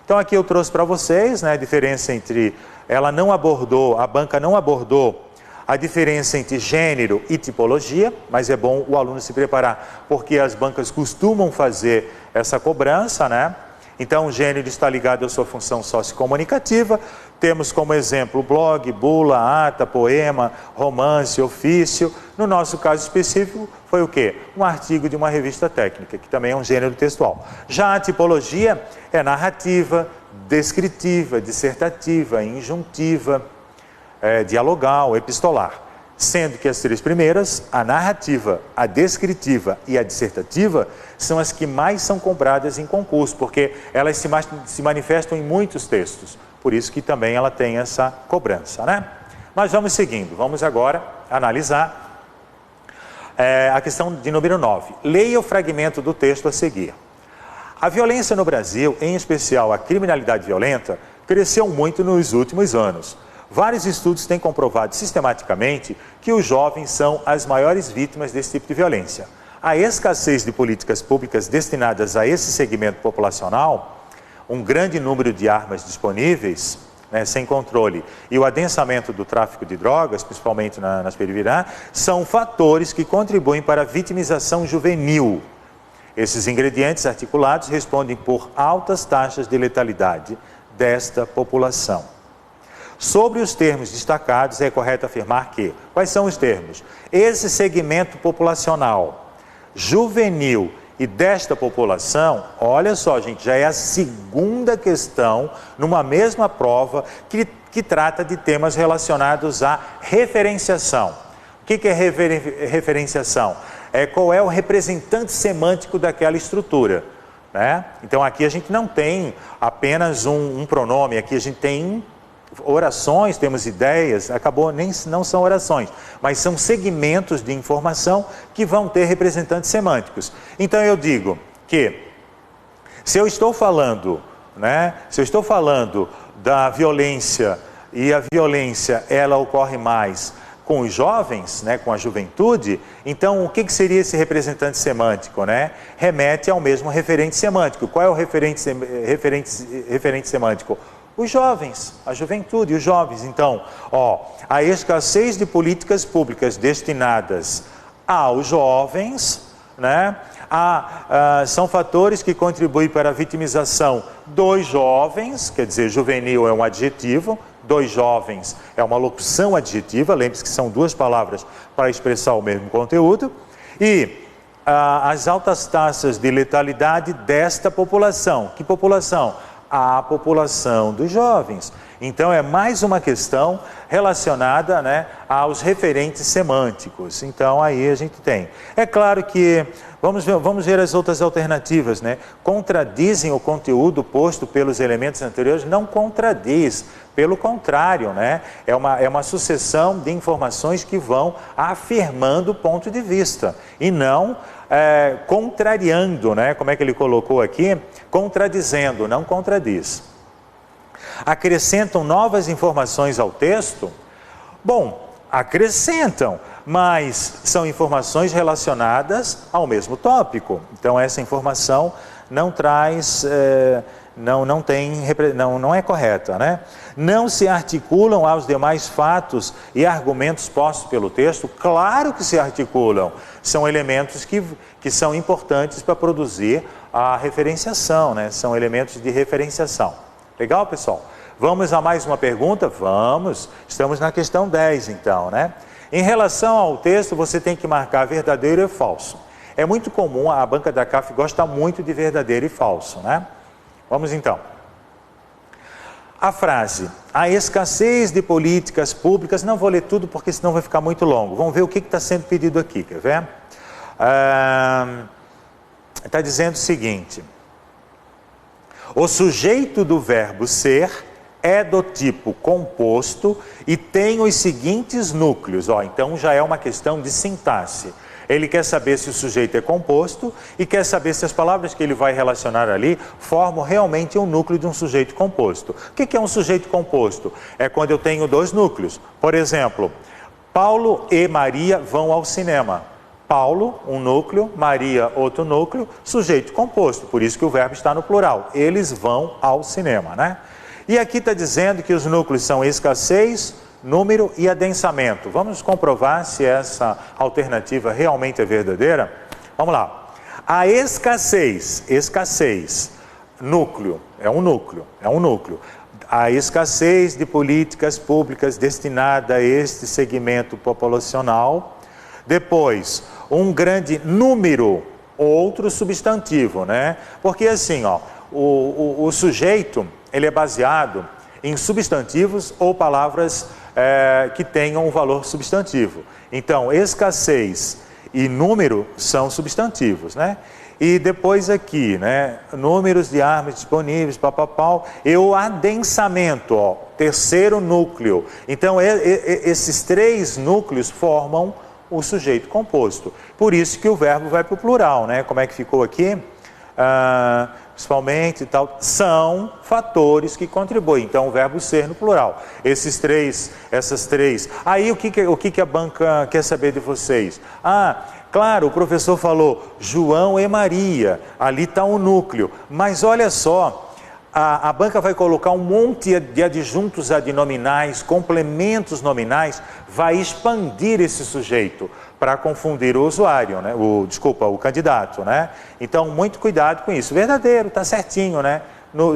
Então aqui eu trouxe para vocês, né, a diferença entre, a banca não abordou a diferença entre gênero e tipologia, mas é bom o aluno se preparar, porque as bancas costumam fazer essa cobrança, né? Então o gênero está ligado à sua função sociocomunicativa, temos como exemplo blog, bula, ata, poema, romance, ofício. No nosso caso específico foi o quê? Um artigo de uma revista técnica, que também é um gênero textual. Já a tipologia é narrativa, descritiva, dissertativa, injuntiva, dialogal, epistolar. Sendo que as três primeiras, a narrativa, a descritiva e a dissertativa, são as que mais são cobradas em concurso, porque elas se manifestam em muitos textos. Por isso que também ela tem essa cobrança, né? Mas vamos seguindo, vamos agora analisar a questão de número 9. Leia o fragmento do texto a seguir. A violência no Brasil, em especial a criminalidade violenta, cresceu muito nos últimos anos. Vários estudos têm comprovado sistematicamente que os jovens são as maiores vítimas desse tipo de violência. A escassez de políticas públicas destinadas a esse segmento populacional, um grande número de armas disponíveis, né, sem controle, e o adensamento do tráfico de drogas, principalmente nas periferias, são fatores que contribuem para a vitimização juvenil. Esses ingredientes articulados respondem por altas taxas de letalidade desta população. Sobre os termos destacados, é correto afirmar que, quais são os termos? Esse segmento populacional juvenil e desta população, olha só, gente, já é a segunda questão numa mesma prova que trata de temas relacionados à referenciação. O que é referenciação? Qual é o representante semântico daquela estrutura, né? Então aqui a gente não tem apenas um pronome, aqui a gente tem orações, temos ideias, não são orações, mas são segmentos de informação que vão ter representantes semânticos. Então eu digo que se eu estou falando, da violência, e a violência ela ocorre mais com os jovens, né, com a juventude, então o que seria esse representante semântico, né? Remete ao mesmo referente semântico. Qual é o referente semântico? Os jovens, a juventude, os jovens. Então, a escassez de políticas públicas destinadas aos jovens, né, são fatores que contribuem para a vitimização dos jovens, quer dizer, juvenil é um adjetivo, dos jovens é uma locução adjetiva, lembre-se que são duas palavras para expressar o mesmo conteúdo, e as altas taxas de letalidade desta população. Que população? A população dos jovens. Então é mais uma questão relacionada, né, aos referentes semânticos. Então aí a gente tem. É claro que, vamos ver as outras alternativas, né? Contradizem o conteúdo posto pelos elementos anteriores? Não contradiz, pelo contrário, né? É uma sucessão de informações que vão afirmando o ponto de vista e não contrariando, né? Como é que ele colocou aqui? Contradizendo, não contradiz. Acrescentam novas informações ao texto? Bom, acrescentam, mas são informações relacionadas ao mesmo tópico. Então essa informação não traz, não é correta, né? Não se articulam aos demais fatos e argumentos postos pelo texto? Claro que se articulam. São elementos que são importantes para produzir a referenciação, né? São elementos de referenciação. Legal, pessoal? Vamos a mais uma pergunta? Vamos. Estamos na questão 10, então, né? Em relação ao texto, você tem que marcar verdadeiro e falso. É muito comum, a banca da CAF gosta muito de verdadeiro e falso, né? Vamos então. A frase, a escassez de políticas públicas, não vou ler tudo porque senão vai ficar muito longo. Vamos ver o que está sendo pedido aqui, quer ver? Está dizendo o seguinte: o sujeito do verbo ser é do tipo composto e tem os seguintes núcleos. Então já é uma questão de sintaxe. Ele quer saber se o sujeito é composto e quer saber se as palavras que ele vai relacionar ali formam realmente um núcleo de um sujeito composto. O que é um sujeito composto? É quando eu tenho dois núcleos. Por exemplo, Paulo e Maria vão ao cinema. Paulo, um núcleo, Maria, outro núcleo, sujeito composto. Por isso que o verbo está no plural. Eles vão ao cinema, né? E aqui está dizendo que os núcleos são escassez, número e adensamento. Vamos comprovar se essa alternativa realmente é verdadeira? Vamos lá. A escassez, núcleo, é um núcleo. A escassez de políticas públicas destinada a este segmento populacional. Depois, um grande número, outro substantivo, né? Porque assim, o sujeito, ele é baseado em substantivos ou palavras que tenham um valor substantivo. Então, escassez e número são substantivos, né? E depois aqui, né? Números de armas disponíveis, papapau, e o adensamento, terceiro núcleo. Então, esses três núcleos formam o sujeito composto. Por isso que o verbo vai para o plural, né? Como é que ficou aqui? Principalmente e tal, são fatores que contribuem. Então, o verbo ser no plural. Essas três. Aí, o que a banca quer saber de vocês? Claro, o professor falou João e Maria. Ali está um núcleo. Mas olha só, a banca vai colocar um monte de adjuntos adnominais, complementos nominais, vai expandir esse sujeito para confundir o usuário, né? O candidato, né? Então, muito cuidado com isso. Verdadeiro, está certinho, né?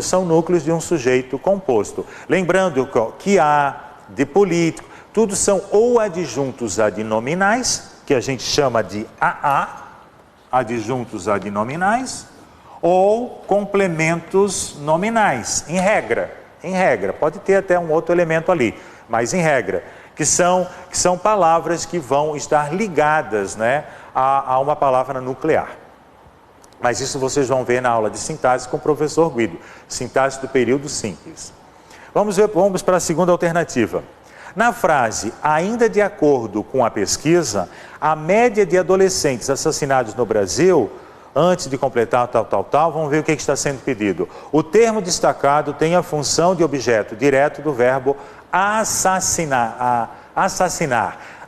São núcleos de um sujeito composto. Lembrando que há de político, tudo são ou adjuntos adnominais, que a gente chama de adjuntos adnominais, ou complementos nominais, em regra, pode ter até um outro elemento ali, mas em regra, que são palavras que vão estar ligadas, né, a uma palavra nuclear. Mas isso vocês vão ver na aula de sintaxe com o professor Guido, sintaxe do período simples. Vamos para a segunda alternativa. Na frase, ainda de acordo com a pesquisa, a média de adolescentes assassinados no Brasil, antes de completar tal, vamos ver o que está sendo pedido. O termo destacado tem a função de objeto direto do verbo assassinar.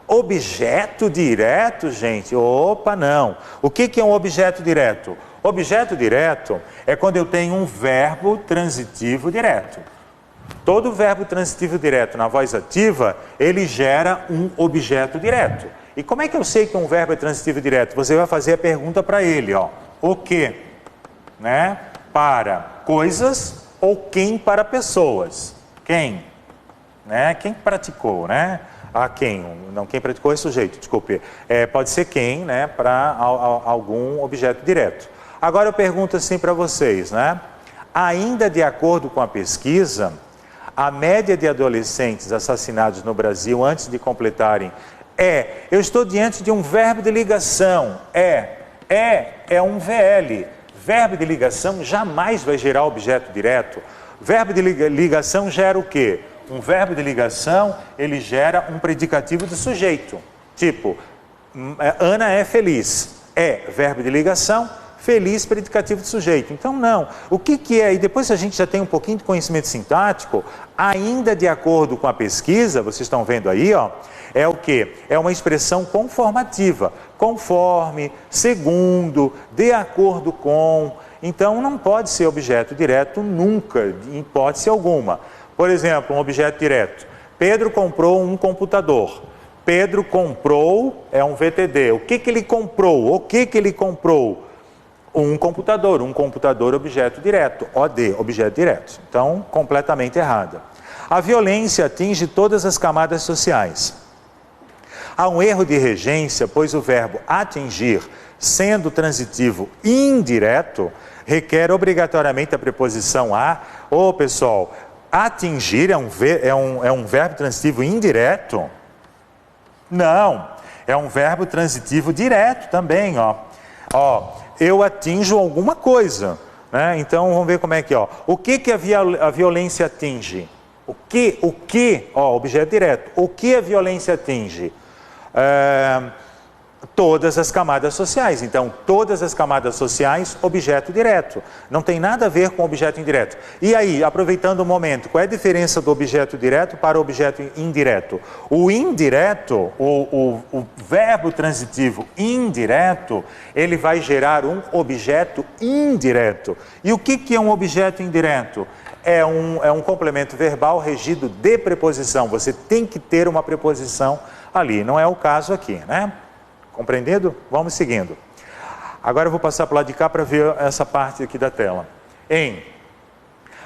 Objeto direto, gente? Opa, não. O que é um objeto direto? Objeto direto é quando eu tenho um verbo transitivo direto. Todo verbo transitivo direto na voz ativa, ele gera um objeto direto. E como é que eu sei que um verbo é transitivo direto? Você vai fazer a pergunta para ele, o que, né? Para coisas ou quem para pessoas? Quem, né? Quem praticou, né? Quem? Não, quem praticou é sujeito, desculpe. Pode ser quem, né? Para algum objeto direto. Agora eu pergunto assim para vocês, né? Ainda de acordo com a pesquisa, a média de adolescentes assassinados no Brasil antes de completarem eu estou diante de um verbo de ligação, é um VL. Verbo de ligação jamais vai gerar objeto direto. Verbo de ligação gera o quê? Um verbo de ligação, ele gera um predicativo do sujeito. Tipo, Ana é feliz. Verbo de ligação, feliz, predicativo do sujeito. Então, não. O que é? E depois a gente já tem um pouquinho de conhecimento sintático, ainda de acordo com a pesquisa, vocês estão vendo aí, ó, é o quê? É uma expressão conformativa. Conforme, segundo, de acordo com. Então, não pode ser objeto direto nunca, em hipótese alguma. Por exemplo, um objeto direto. Pedro comprou um computador. Pedro comprou é um VTD. O que ele comprou? O que ele comprou? Um computador objeto direto. OD, objeto direto. Então, completamente errada. A violência atinge todas as camadas sociais. Há um erro de regência, pois o verbo atingir, sendo transitivo indireto, requer obrigatoriamente a preposição a. Pessoal, atingir é um verbo transitivo indireto? Não, é um verbo transitivo direto também, eu atinjo alguma coisa, né? Então vamos ver como é que, o que a violência atinge? O que, objeto direto, o que a violência atinge? Todas as camadas sociais. Então, todas as camadas sociais, objeto direto. Não tem nada a ver com objeto indireto. E aí, aproveitando o momento, qual é a diferença do objeto direto para o objeto indireto? O indireto, o verbo transitivo indireto, ele vai gerar um objeto indireto. E o que é um objeto indireto? É um complemento verbal regido de preposição. Você tem que ter uma preposição ali. Não é o caso aqui, né? Compreendido? Vamos seguindo. Agora eu vou passar para o lado de cá para ver essa parte aqui da tela.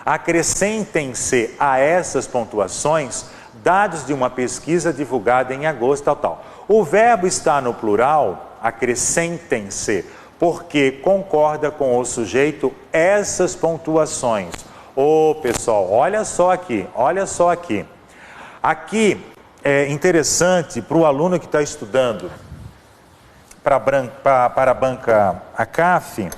Acrescentem-se a essas pontuações dados de uma pesquisa divulgada em agosto, tal. O verbo está no plural, acrescentem-se, porque concorda com o sujeito essas pontuações. Pessoal, olha só aqui. Aqui é interessante para o aluno que está estudando para a banca ACAF,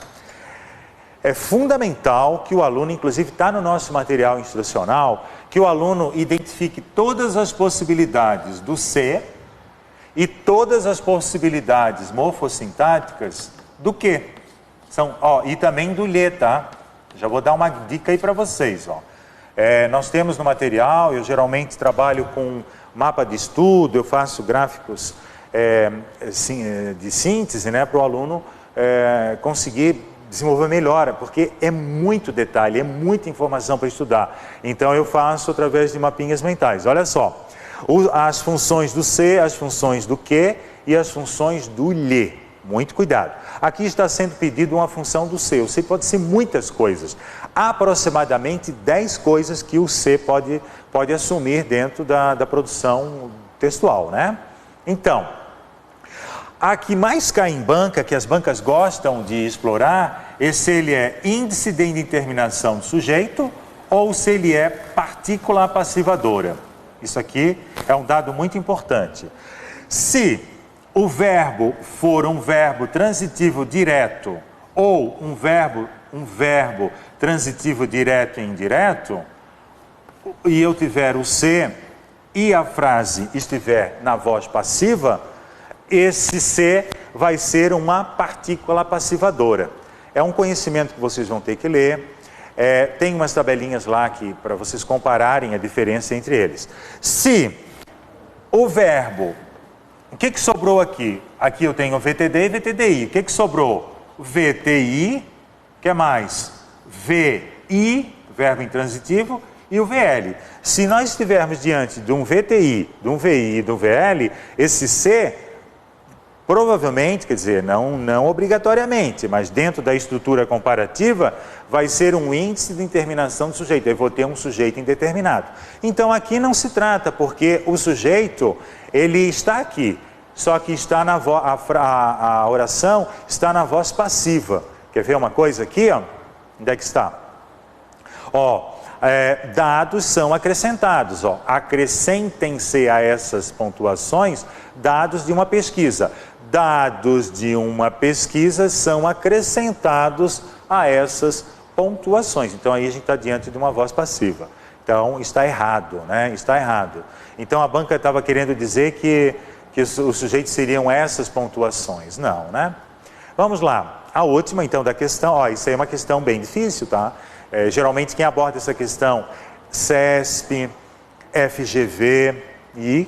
é fundamental que o aluno, inclusive está no nosso material instrucional, que o aluno identifique todas as possibilidades do C e todas as possibilidades morfossintáticas do que. E também do lhe, tá? Já vou dar uma dica aí para vocês, nós temos no material, eu geralmente trabalho com mapa de estudo, eu faço gráficos de síntese, né, para o aluno conseguir desenvolver melhor, porque é muito detalhe, é muita informação para estudar. Então eu faço através de mapinhas mentais. Olha só, as funções do se, as funções do que e as funções do lhe. Muito cuidado. Aqui está sendo pedido uma função do se. O se pode ser muitas coisas. Aproximadamente 10 coisas que o se pode assumir dentro da produção textual, né? Então, a que mais cai em banca, que as bancas gostam de explorar, é se ele é índice de indeterminação do sujeito ou se ele é partícula passivadora. Isso aqui é um dado muito importante. Se o verbo for um verbo transitivo direto ou um verbo transitivo direto e indireto, e eu tiver o se e a frase estiver na voz passiva, esse se vai ser uma partícula passivadora. É um conhecimento que vocês vão ter que ler. Tem umas tabelinhas lá para vocês compararem a diferença entre eles. Se o verbo... O que sobrou aqui? Aqui eu tenho VTD e VTDI. O que sobrou? VTI, o que mais? VI, verbo intransitivo, e o VL. Se nós estivermos diante de um VTI, de um VI e do VL, esse C, provavelmente, quer dizer, não obrigatoriamente, mas dentro da estrutura comparativa, vai ser um índice de indeterminação do sujeito. Eu vou ter um sujeito indeterminado. Então aqui não se trata, porque o sujeito, ele está aqui, só que está a oração está na voz passiva. Quer ver uma coisa aqui? Onde é que está? dados são acrescentados. Ó. Acrescentem-se a essas pontuações dados de uma pesquisa. Dados de uma pesquisa são acrescentados a essas pontuações. Então, aí a gente está diante de uma voz passiva. Então, está errado, né? Está errado. Então, a banca estava querendo dizer que os sujeitos seriam essas pontuações. Não, né? Vamos lá. A última, então, da questão. Ó, isso aí é uma questão bem difícil, tá? Geralmente, quem aborda essa questão, CESP, FGV e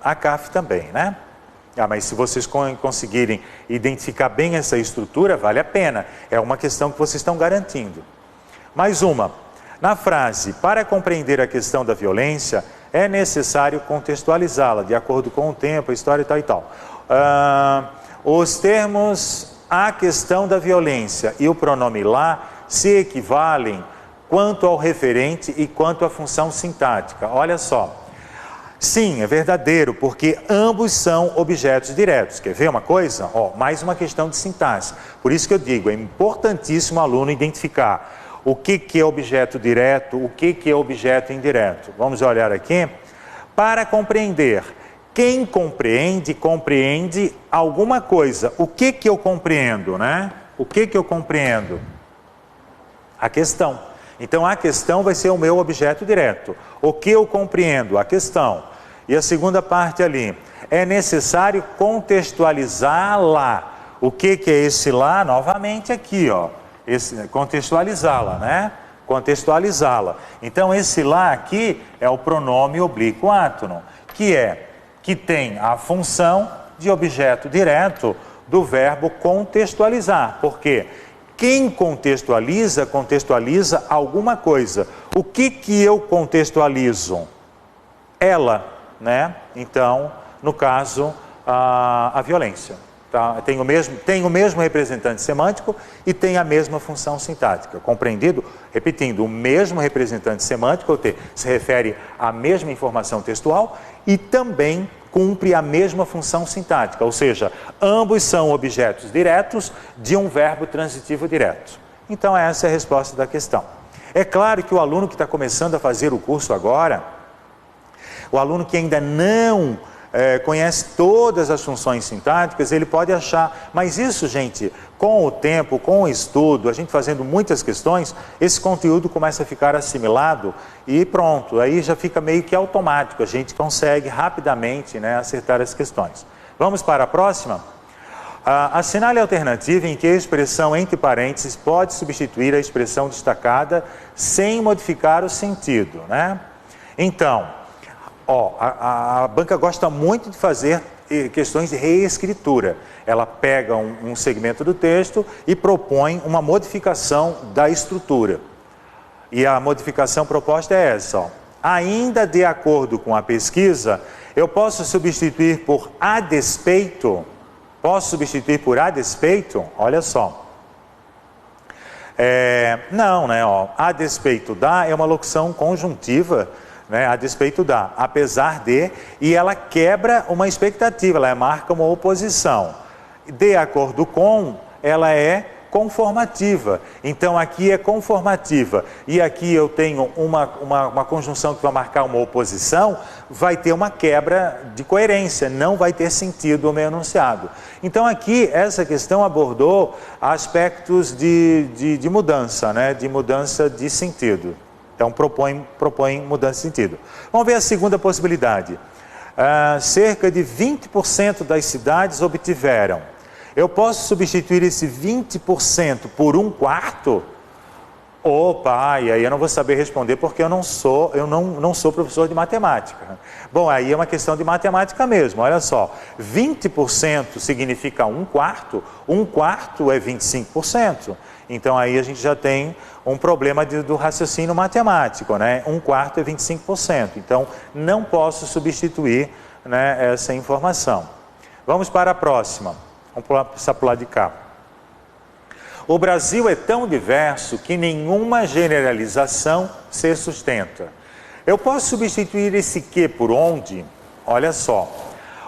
a CAF também, né? Mas se vocês conseguirem identificar bem essa estrutura, vale a pena. É uma questão que vocês estão garantindo. Mais uma. Na frase, para compreender a questão da violência, é necessário contextualizá-la, de acordo com o tempo, a história e tal e tal. Os termos a questão da violência e o pronome lá se equivalem quanto ao referente e quanto à função sintática. Olha só. Sim, é verdadeiro, porque ambos são objetos diretos. Quer ver uma coisa? Ó, mais uma questão de sintaxe. Por isso que eu digo, é importantíssimo o aluno identificar o que é objeto direto, o que é objeto indireto. Vamos olhar aqui. Para compreender, quem compreende, compreende alguma coisa. O que eu compreendo, né? O que eu compreendo? A questão. Então, a questão vai ser o meu objeto direto. O que eu compreendo? A questão. E a segunda parte ali, é necessário contextualizá-la. O que é esse lá? Novamente aqui, ó. Contextualizá-la, né? Contextualizá-la. Então, esse lá aqui é o pronome oblíquo átono, que tem a função de objeto direto do verbo contextualizar. Por quê? Quem contextualiza, contextualiza alguma coisa. O que eu contextualizo? Ela, né? Então, no caso, a violência. Tá? Tem o mesmo representante semântico e tem a mesma função sintática. Compreendido? Repetindo, o mesmo representante semântico se refere à mesma informação textual e também cumpre a mesma função sintática, ou seja, ambos são objetos diretos de um verbo transitivo direto. Então, essa é a resposta da questão. É claro que o aluno que está começando a fazer o curso agora, o aluno que ainda não conhece todas as funções sintáticas, ele pode achar, mas isso, gente, com o tempo, com o estudo, a gente fazendo muitas questões, esse conteúdo começa a ficar assimilado e pronto, aí já fica meio que automático, a gente consegue rapidamente, né, acertar as questões. Vamos para a próxima? Assinale a alternativa em que a expressão entre parênteses pode substituir a expressão destacada sem modificar o sentido, né? Então, a banca gosta muito de fazer questões de reescritura. Ela pega um segmento do texto e propõe uma modificação da estrutura. E a modificação proposta é essa. Ó. Ainda de acordo com a pesquisa, eu posso substituir por a despeito. Posso substituir por a despeito? Olha só. Não, né? Ó, a despeito da é uma locução conjuntiva, né, a despeito da, apesar de, e ela quebra uma expectativa, ela marca uma oposição. De acordo com, ela é conformativa. Então, aqui é conformativa. E aqui eu tenho uma conjunção que vai marcar uma oposição, vai ter uma quebra de coerência, não vai ter sentido o meu enunciado. Então, aqui, essa questão abordou aspectos de mudança, né, de mudança de sentido. Então, propõe mudança de sentido. Vamos ver a segunda possibilidade. Cerca de 20% das cidades obtiveram. Eu posso substituir esse 20% por 1/4? Opa, e aí eu não vou saber responder porque eu não sou professor de matemática. Bom, aí é uma questão de matemática mesmo, olha só. 20% significa 1/4, 1/4 é 25%. Então aí a gente já tem um problema do raciocínio matemático, né? 1/4 é 25%. Então não posso substituir, né, essa informação. Vamos para a próxima. Vamos passar para o lado de cá. O Brasil é tão diverso que nenhuma generalização se sustenta. Eu posso substituir esse que por onde? Olha só.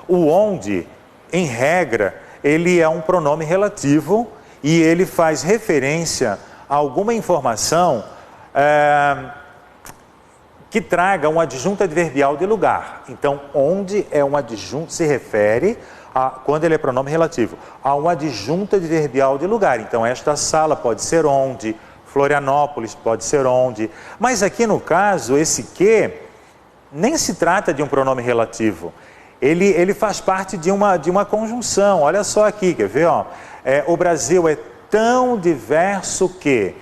O onde, em regra, ele é um pronome relativo e ele faz referência a alguma informação que traga um adjunto adverbial de lugar. Então, onde é um adjunto, se refere a, quando ele é pronome relativo, a um adjunto adverbial de lugar. Então, esta sala pode ser onde, Florianópolis pode ser onde. Mas aqui no caso, esse que nem se trata de um pronome relativo. Ele faz parte de uma conjunção. Olha só aqui, quer ver? Ó? O Brasil é tão diverso que.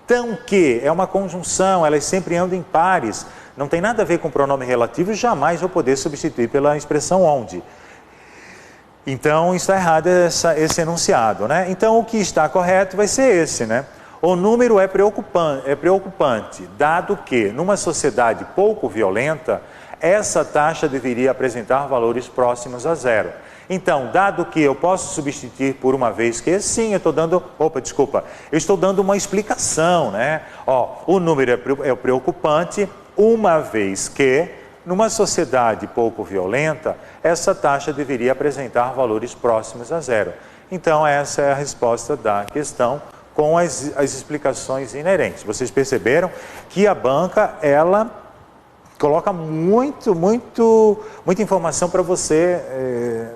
Tão que é uma conjunção, elas sempre andam em pares. Não tem nada a ver com pronome relativo e jamais vou poder substituir pela expressão onde. Então, está errado esse enunciado, né? Então, o que está correto vai ser esse, né? O número é preocupante, dado que, numa sociedade pouco violenta, essa taxa deveria apresentar valores próximos a zero. Então, dado que eu posso substituir por uma vez que, sim, eu estou dando... eu estou dando uma explicação, né? Ó, o número é preocupante, uma vez que, numa sociedade pouco violenta, essa taxa deveria apresentar valores próximos a zero. Então, essa é a resposta da questão, com as explicações inerentes. Vocês perceberam que a banca, ela coloca muita informação para você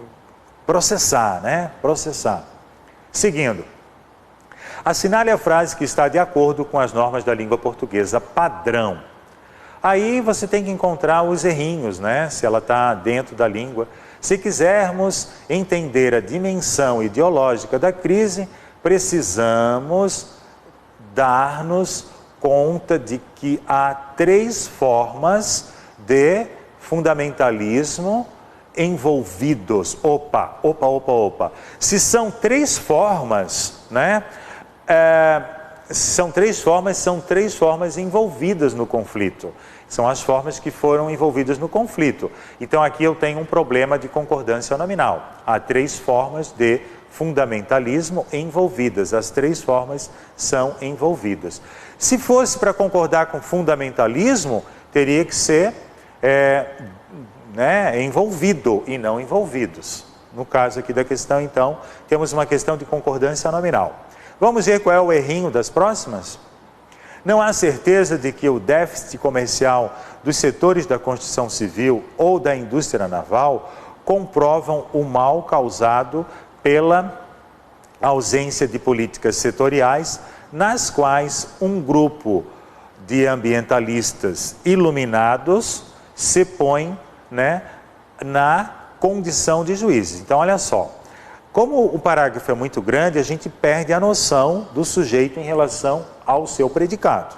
processar, né? Processar. Seguindo. Assinale a frase que está de acordo com as normas da língua portuguesa padrão. Aí você tem que encontrar os errinhos, né? Se ela está dentro da língua. Se quisermos entender a dimensão ideológica da crise, precisamos dar-nos conta de que há 3 formas de fundamentalismo envolvidos. Opa. Se são 3 formas, né? São 3 formas envolvidas no conflito. São as formas que foram envolvidas no conflito. Então aqui eu tenho um problema de concordância nominal. Há 3 formas de fundamentalismo envolvidas. As 3 formas são envolvidas. Se fosse para concordar com fundamentalismo, teria que ser envolvido e não envolvidos. No caso aqui da questão, então, temos uma questão de concordância nominal. Vamos ver qual é o errinho das próximas? Não há certeza de que o déficit comercial dos setores da construção civil ou da indústria naval comprovam o mal causado pela ausência de políticas setoriais nas quais um grupo de ambientalistas iluminados se põe, né, na condição de juízes. Então, olha só, como o parágrafo é muito grande, a gente perde a noção do sujeito em relação ao seu predicado.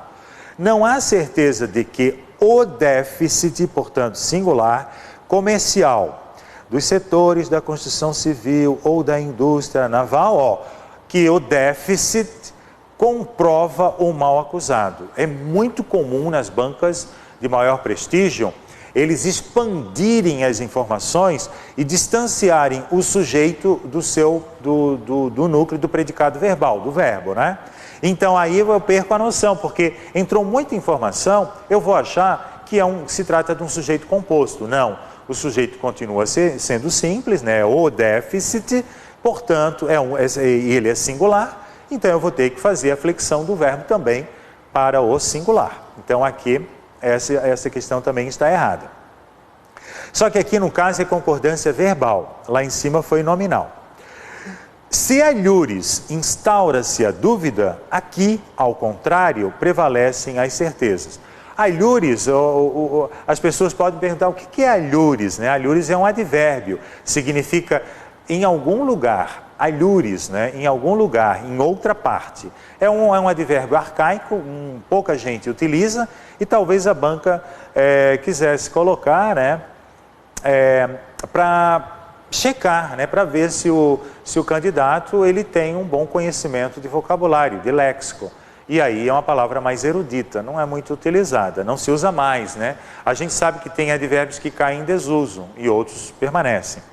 Não há certeza de que o déficit, portanto singular, comercial, dos setores da construção civil ou da indústria naval, que o déficit comprova o mal acusado. É muito comum nas bancas de maior prestígio eles expandirem as informações e distanciarem o sujeito do núcleo do predicado verbal, do verbo, né? Então aí eu perco a noção, porque entrou muita informação, eu vou achar que se trata de um sujeito composto. Não, o sujeito continua sendo simples, né? O déficit, portanto, ele é singular, então eu vou ter que fazer a flexão do verbo também para o singular. Então aqui essa questão também está errada. Só que aqui no caso é concordância verbal, lá em cima foi nominal. Se alhures instaura-se a dúvida, aqui, ao contrário, prevalecem as certezas. Alhures, as pessoas podem perguntar o que é alhures, né? Alhures é um advérbio, significa em algum lugar. Alhures, né? Em algum lugar, em outra parte. É um advérbio arcaico, pouca gente utiliza, e talvez a banca quisesse colocar, né, para checar, né, para ver se o candidato ele tem um bom conhecimento de vocabulário, de léxico. E aí é uma palavra mais erudita, não é muito utilizada, não se usa mais, né? A gente sabe que tem advérbios que caem em desuso e outros permanecem.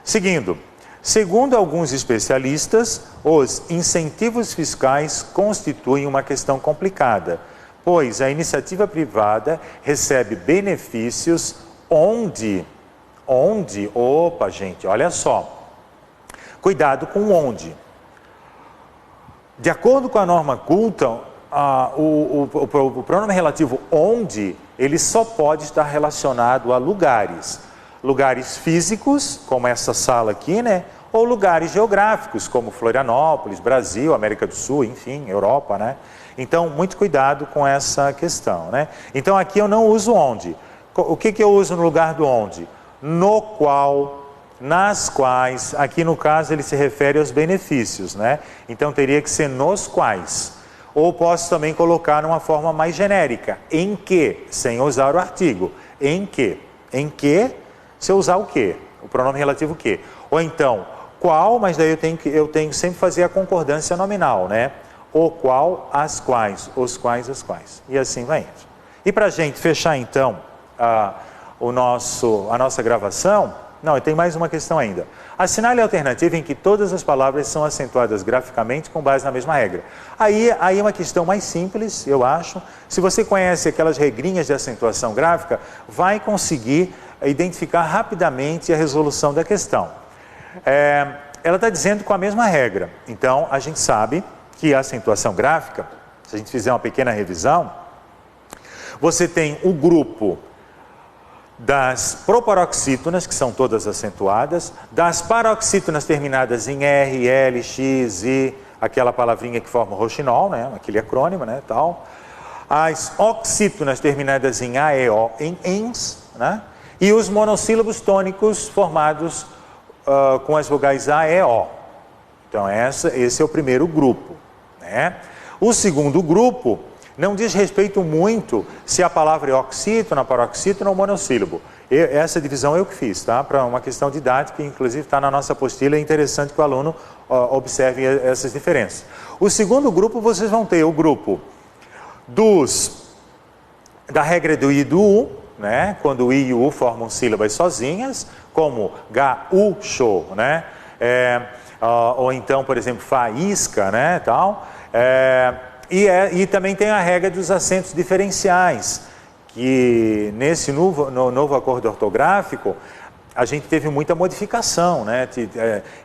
Seguindo. Segundo alguns especialistas, os incentivos fiscais constituem uma questão complicada, pois a iniciativa privada recebe benefícios onde, opa gente, olha só, cuidado com onde. De acordo com a norma culta, o pronome relativo onde, ele só pode estar relacionado a lugares. Lugares físicos, como essa sala aqui, né? Ou lugares geográficos, como Florianópolis, Brasil, América do Sul, enfim, Europa, né? Então, muito cuidado com essa questão, né? Então, aqui eu não uso onde. O que eu uso no lugar do onde? No qual, nas quais, aqui no caso ele se refere aos benefícios, né? Então, teria que ser nos quais. Ou posso também colocar numa forma mais genérica, em que, sem usar o artigo. Em que? Em que, se eu usar o que? O pronome relativo que? Ou então, qual, mas daí eu tenho que sempre fazer a concordância nominal, né? O qual, as quais, os quais, as quais. E assim vai indo. E para a gente fechar então a nossa gravação, não, tem mais uma questão ainda. Assinale a alternativa em que todas as palavras são acentuadas graficamente com base na mesma regra. Aí é uma questão mais simples, eu acho. Se você conhece aquelas regrinhas de acentuação gráfica, vai conseguir identificar rapidamente a resolução da questão. Ela está dizendo com a mesma regra. Então, a gente sabe que a acentuação gráfica, se a gente fizer uma pequena revisão, você tem o grupo das proparoxítonas, que são todas acentuadas, das paroxítonas terminadas em R, L, X, I, aquela palavrinha que forma o roxinol, né, aquele acrônimo, né, tal. As oxítonas terminadas em A, E, O, em ENS, né, e os monossílabos tônicos formados com as vogais A, E, O. Então, esse é o primeiro grupo, né. O segundo grupo não diz respeito muito se a palavra é oxítona, paroxítona ou monossílabo. Essa divisão eu que fiz, tá? Para uma questão didática, inclusive está na nossa apostila, é interessante que o aluno observe essas diferenças. O segundo grupo, vocês vão ter o grupo da regra do I e do U, né? Quando o I e o U formam sílabas sozinhas, como gaúcho, né? Ou então, por exemplo, faísca, né? Tal. E também tem a regra dos acentos diferenciais, que nesse novo acordo ortográfico, a gente teve muita modificação, né?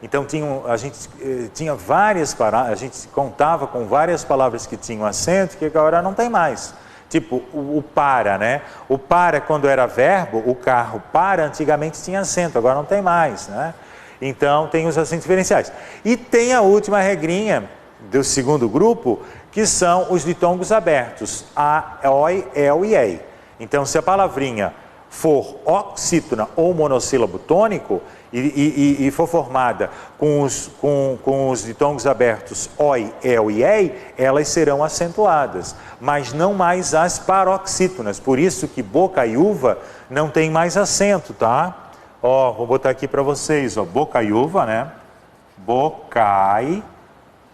Então a gente tinha várias palavras, a gente contava com várias palavras que tinham acento, que agora não tem mais. Tipo, o para, né? O para, quando era verbo, o carro para, antigamente tinha acento, agora não tem mais, né? Então tem os acentos diferenciais. E tem a última regrinha do segundo grupo, que são os ditongos abertos, a, oi, el e ei. Então, se a palavrinha for oxítona ou monossílabo tônico e for formada com os ditongos abertos oi, el e ei, elas serão acentuadas, mas não mais as paroxítonas. Por isso que boca e uva não tem mais acento, tá? Ó, vou botar aqui para vocês, ó, boca e uva, né? Bocai,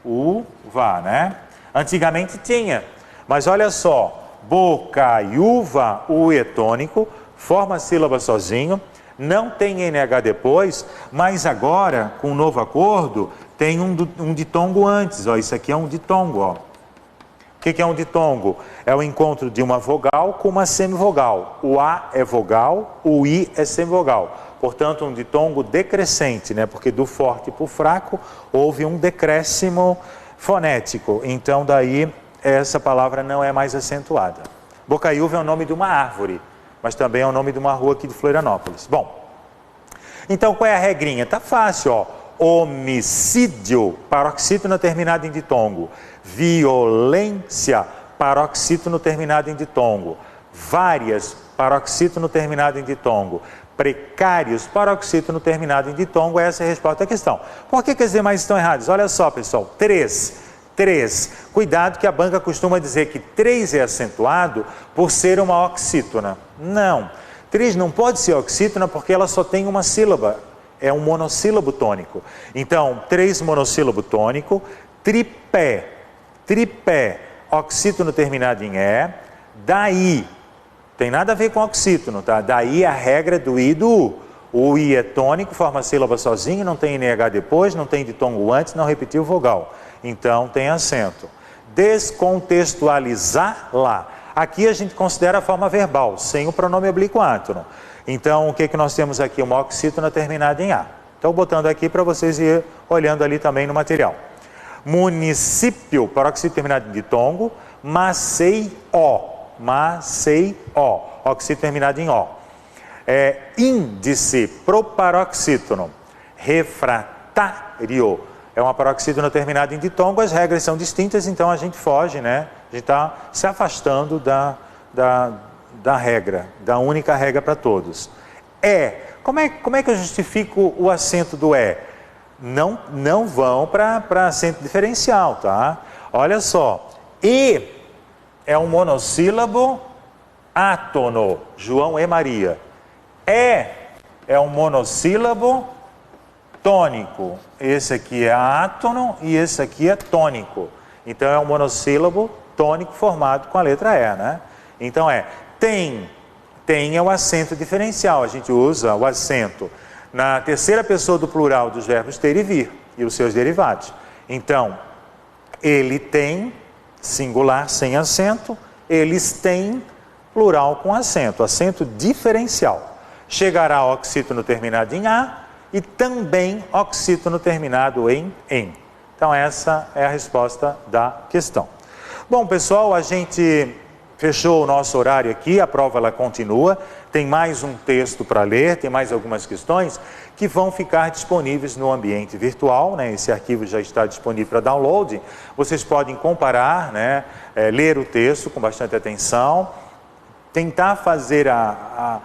uva, né? Antigamente tinha, mas olha só, boca e uva, o E tônico, forma a sílaba sozinho, não tem NH depois, mas agora, com o novo acordo, tem um ditongo antes, ó, isso aqui é um ditongo, ó. O que é um ditongo? É o encontro de uma vogal com uma semivogal. O A é vogal, o I é semivogal. Portanto, um ditongo decrescente, né? Porque do forte para o fraco houve um decréscimo fonético. Então, daí, essa palavra não é mais acentuada. Bocaiúva é o nome de uma árvore, mas também é o nome de uma rua aqui de Florianópolis. Bom, então qual é a regrinha? Tá fácil, ó. Homicídio, paroxítono terminado em ditongo. Violência, paroxítono terminado em ditongo. Várias, paroxítono terminado em ditongo. Precários, paroxítono terminado em ditongo. Essa é a resposta à questão. Por que as demais estão erradas? Olha só, pessoal, 3. Cuidado que a banca costuma dizer que 3 é acentuado por ser uma oxítona. Não, 3 não pode ser oxítona porque ela só tem uma sílaba. É um monossílabo tônico. Então, 3 monossílabo tônico, tripé, oxítono terminado em E, daí, tem nada a ver com oxítono, tá? Daí a regra do I e do U. O I é tônico, forma a sílaba sozinho, não tem NH depois, não tem ditongo antes, não repetiu vogal. Então tem acento. Descontextualizar lá. Aqui a gente considera a forma verbal, sem o pronome oblíquo átono. Então o que nós temos aqui? Uma oxítona terminada em A. Estou botando aqui para vocês ir olhando ali também no material. Município, paroxítono terminado em ditongo, macei-ó. oxítono terminado em O. Índice proparoxítono refratário é uma paroxítono terminada em ditongo. As regras são distintas, então a gente foge, né? A gente está se afastando da regra, da única regra para todos. Como é que eu justifico o acento do Não vão para acento diferencial, tá? Olha só, E é um monossílabo átono, João e Maria. É um monossílabo tônico. Esse aqui é átono e esse aqui é tônico. Então é um monossílabo tônico formado com a letra E, né? Então tem é o acento diferencial. A gente usa o acento na terceira pessoa do plural dos verbos ter e vir e os seus derivados. Então, ele tem, singular sem acento, eles têm, plural com acento, acento diferencial. Chegará oxítono terminado em A e também oxítono terminado em EN. Então essa é a resposta da questão. Bom, pessoal, a gente fechou o nosso horário aqui, a prova ela continua, tem mais um texto para ler, tem mais algumas questões que vão ficar disponíveis no ambiente virtual, né? Esse arquivo já está disponível para download, vocês podem comparar, né? Ler o texto com bastante atenção, tentar fazer a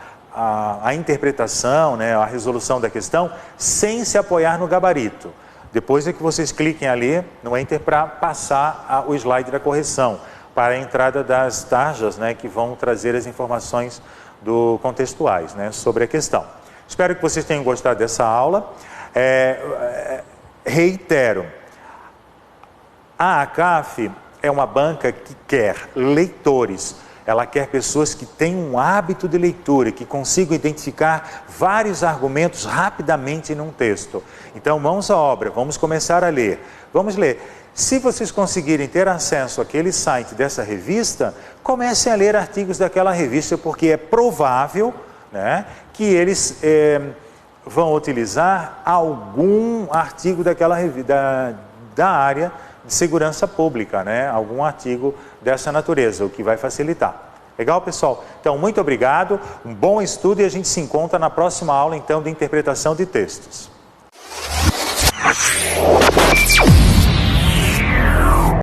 interpretação, né? A resolução da questão, sem se apoiar no gabarito. Depois é que vocês cliquem ali no Enter para passar o slide da correção, para a entrada das tarjas, né, que vão trazer as informações contextuais, né, sobre a questão. Espero que vocês tenham gostado dessa aula. Reitero, a ACAF é uma banca que quer leitores, ela quer pessoas que têm um hábito de leitura, que consigam identificar vários argumentos rapidamente num texto. Então, mãos à obra, vamos começar a ler. Vamos ler. Se vocês conseguirem ter acesso àquele site dessa revista, comecem a ler artigos daquela revista, porque é provável, né, que eles vão utilizar algum artigo daquela da área de segurança pública, né, algum artigo dessa natureza, o que vai facilitar. Legal, pessoal? Então, muito obrigado, um bom estudo e a gente se encontra na próxima aula, então, de interpretação de textos.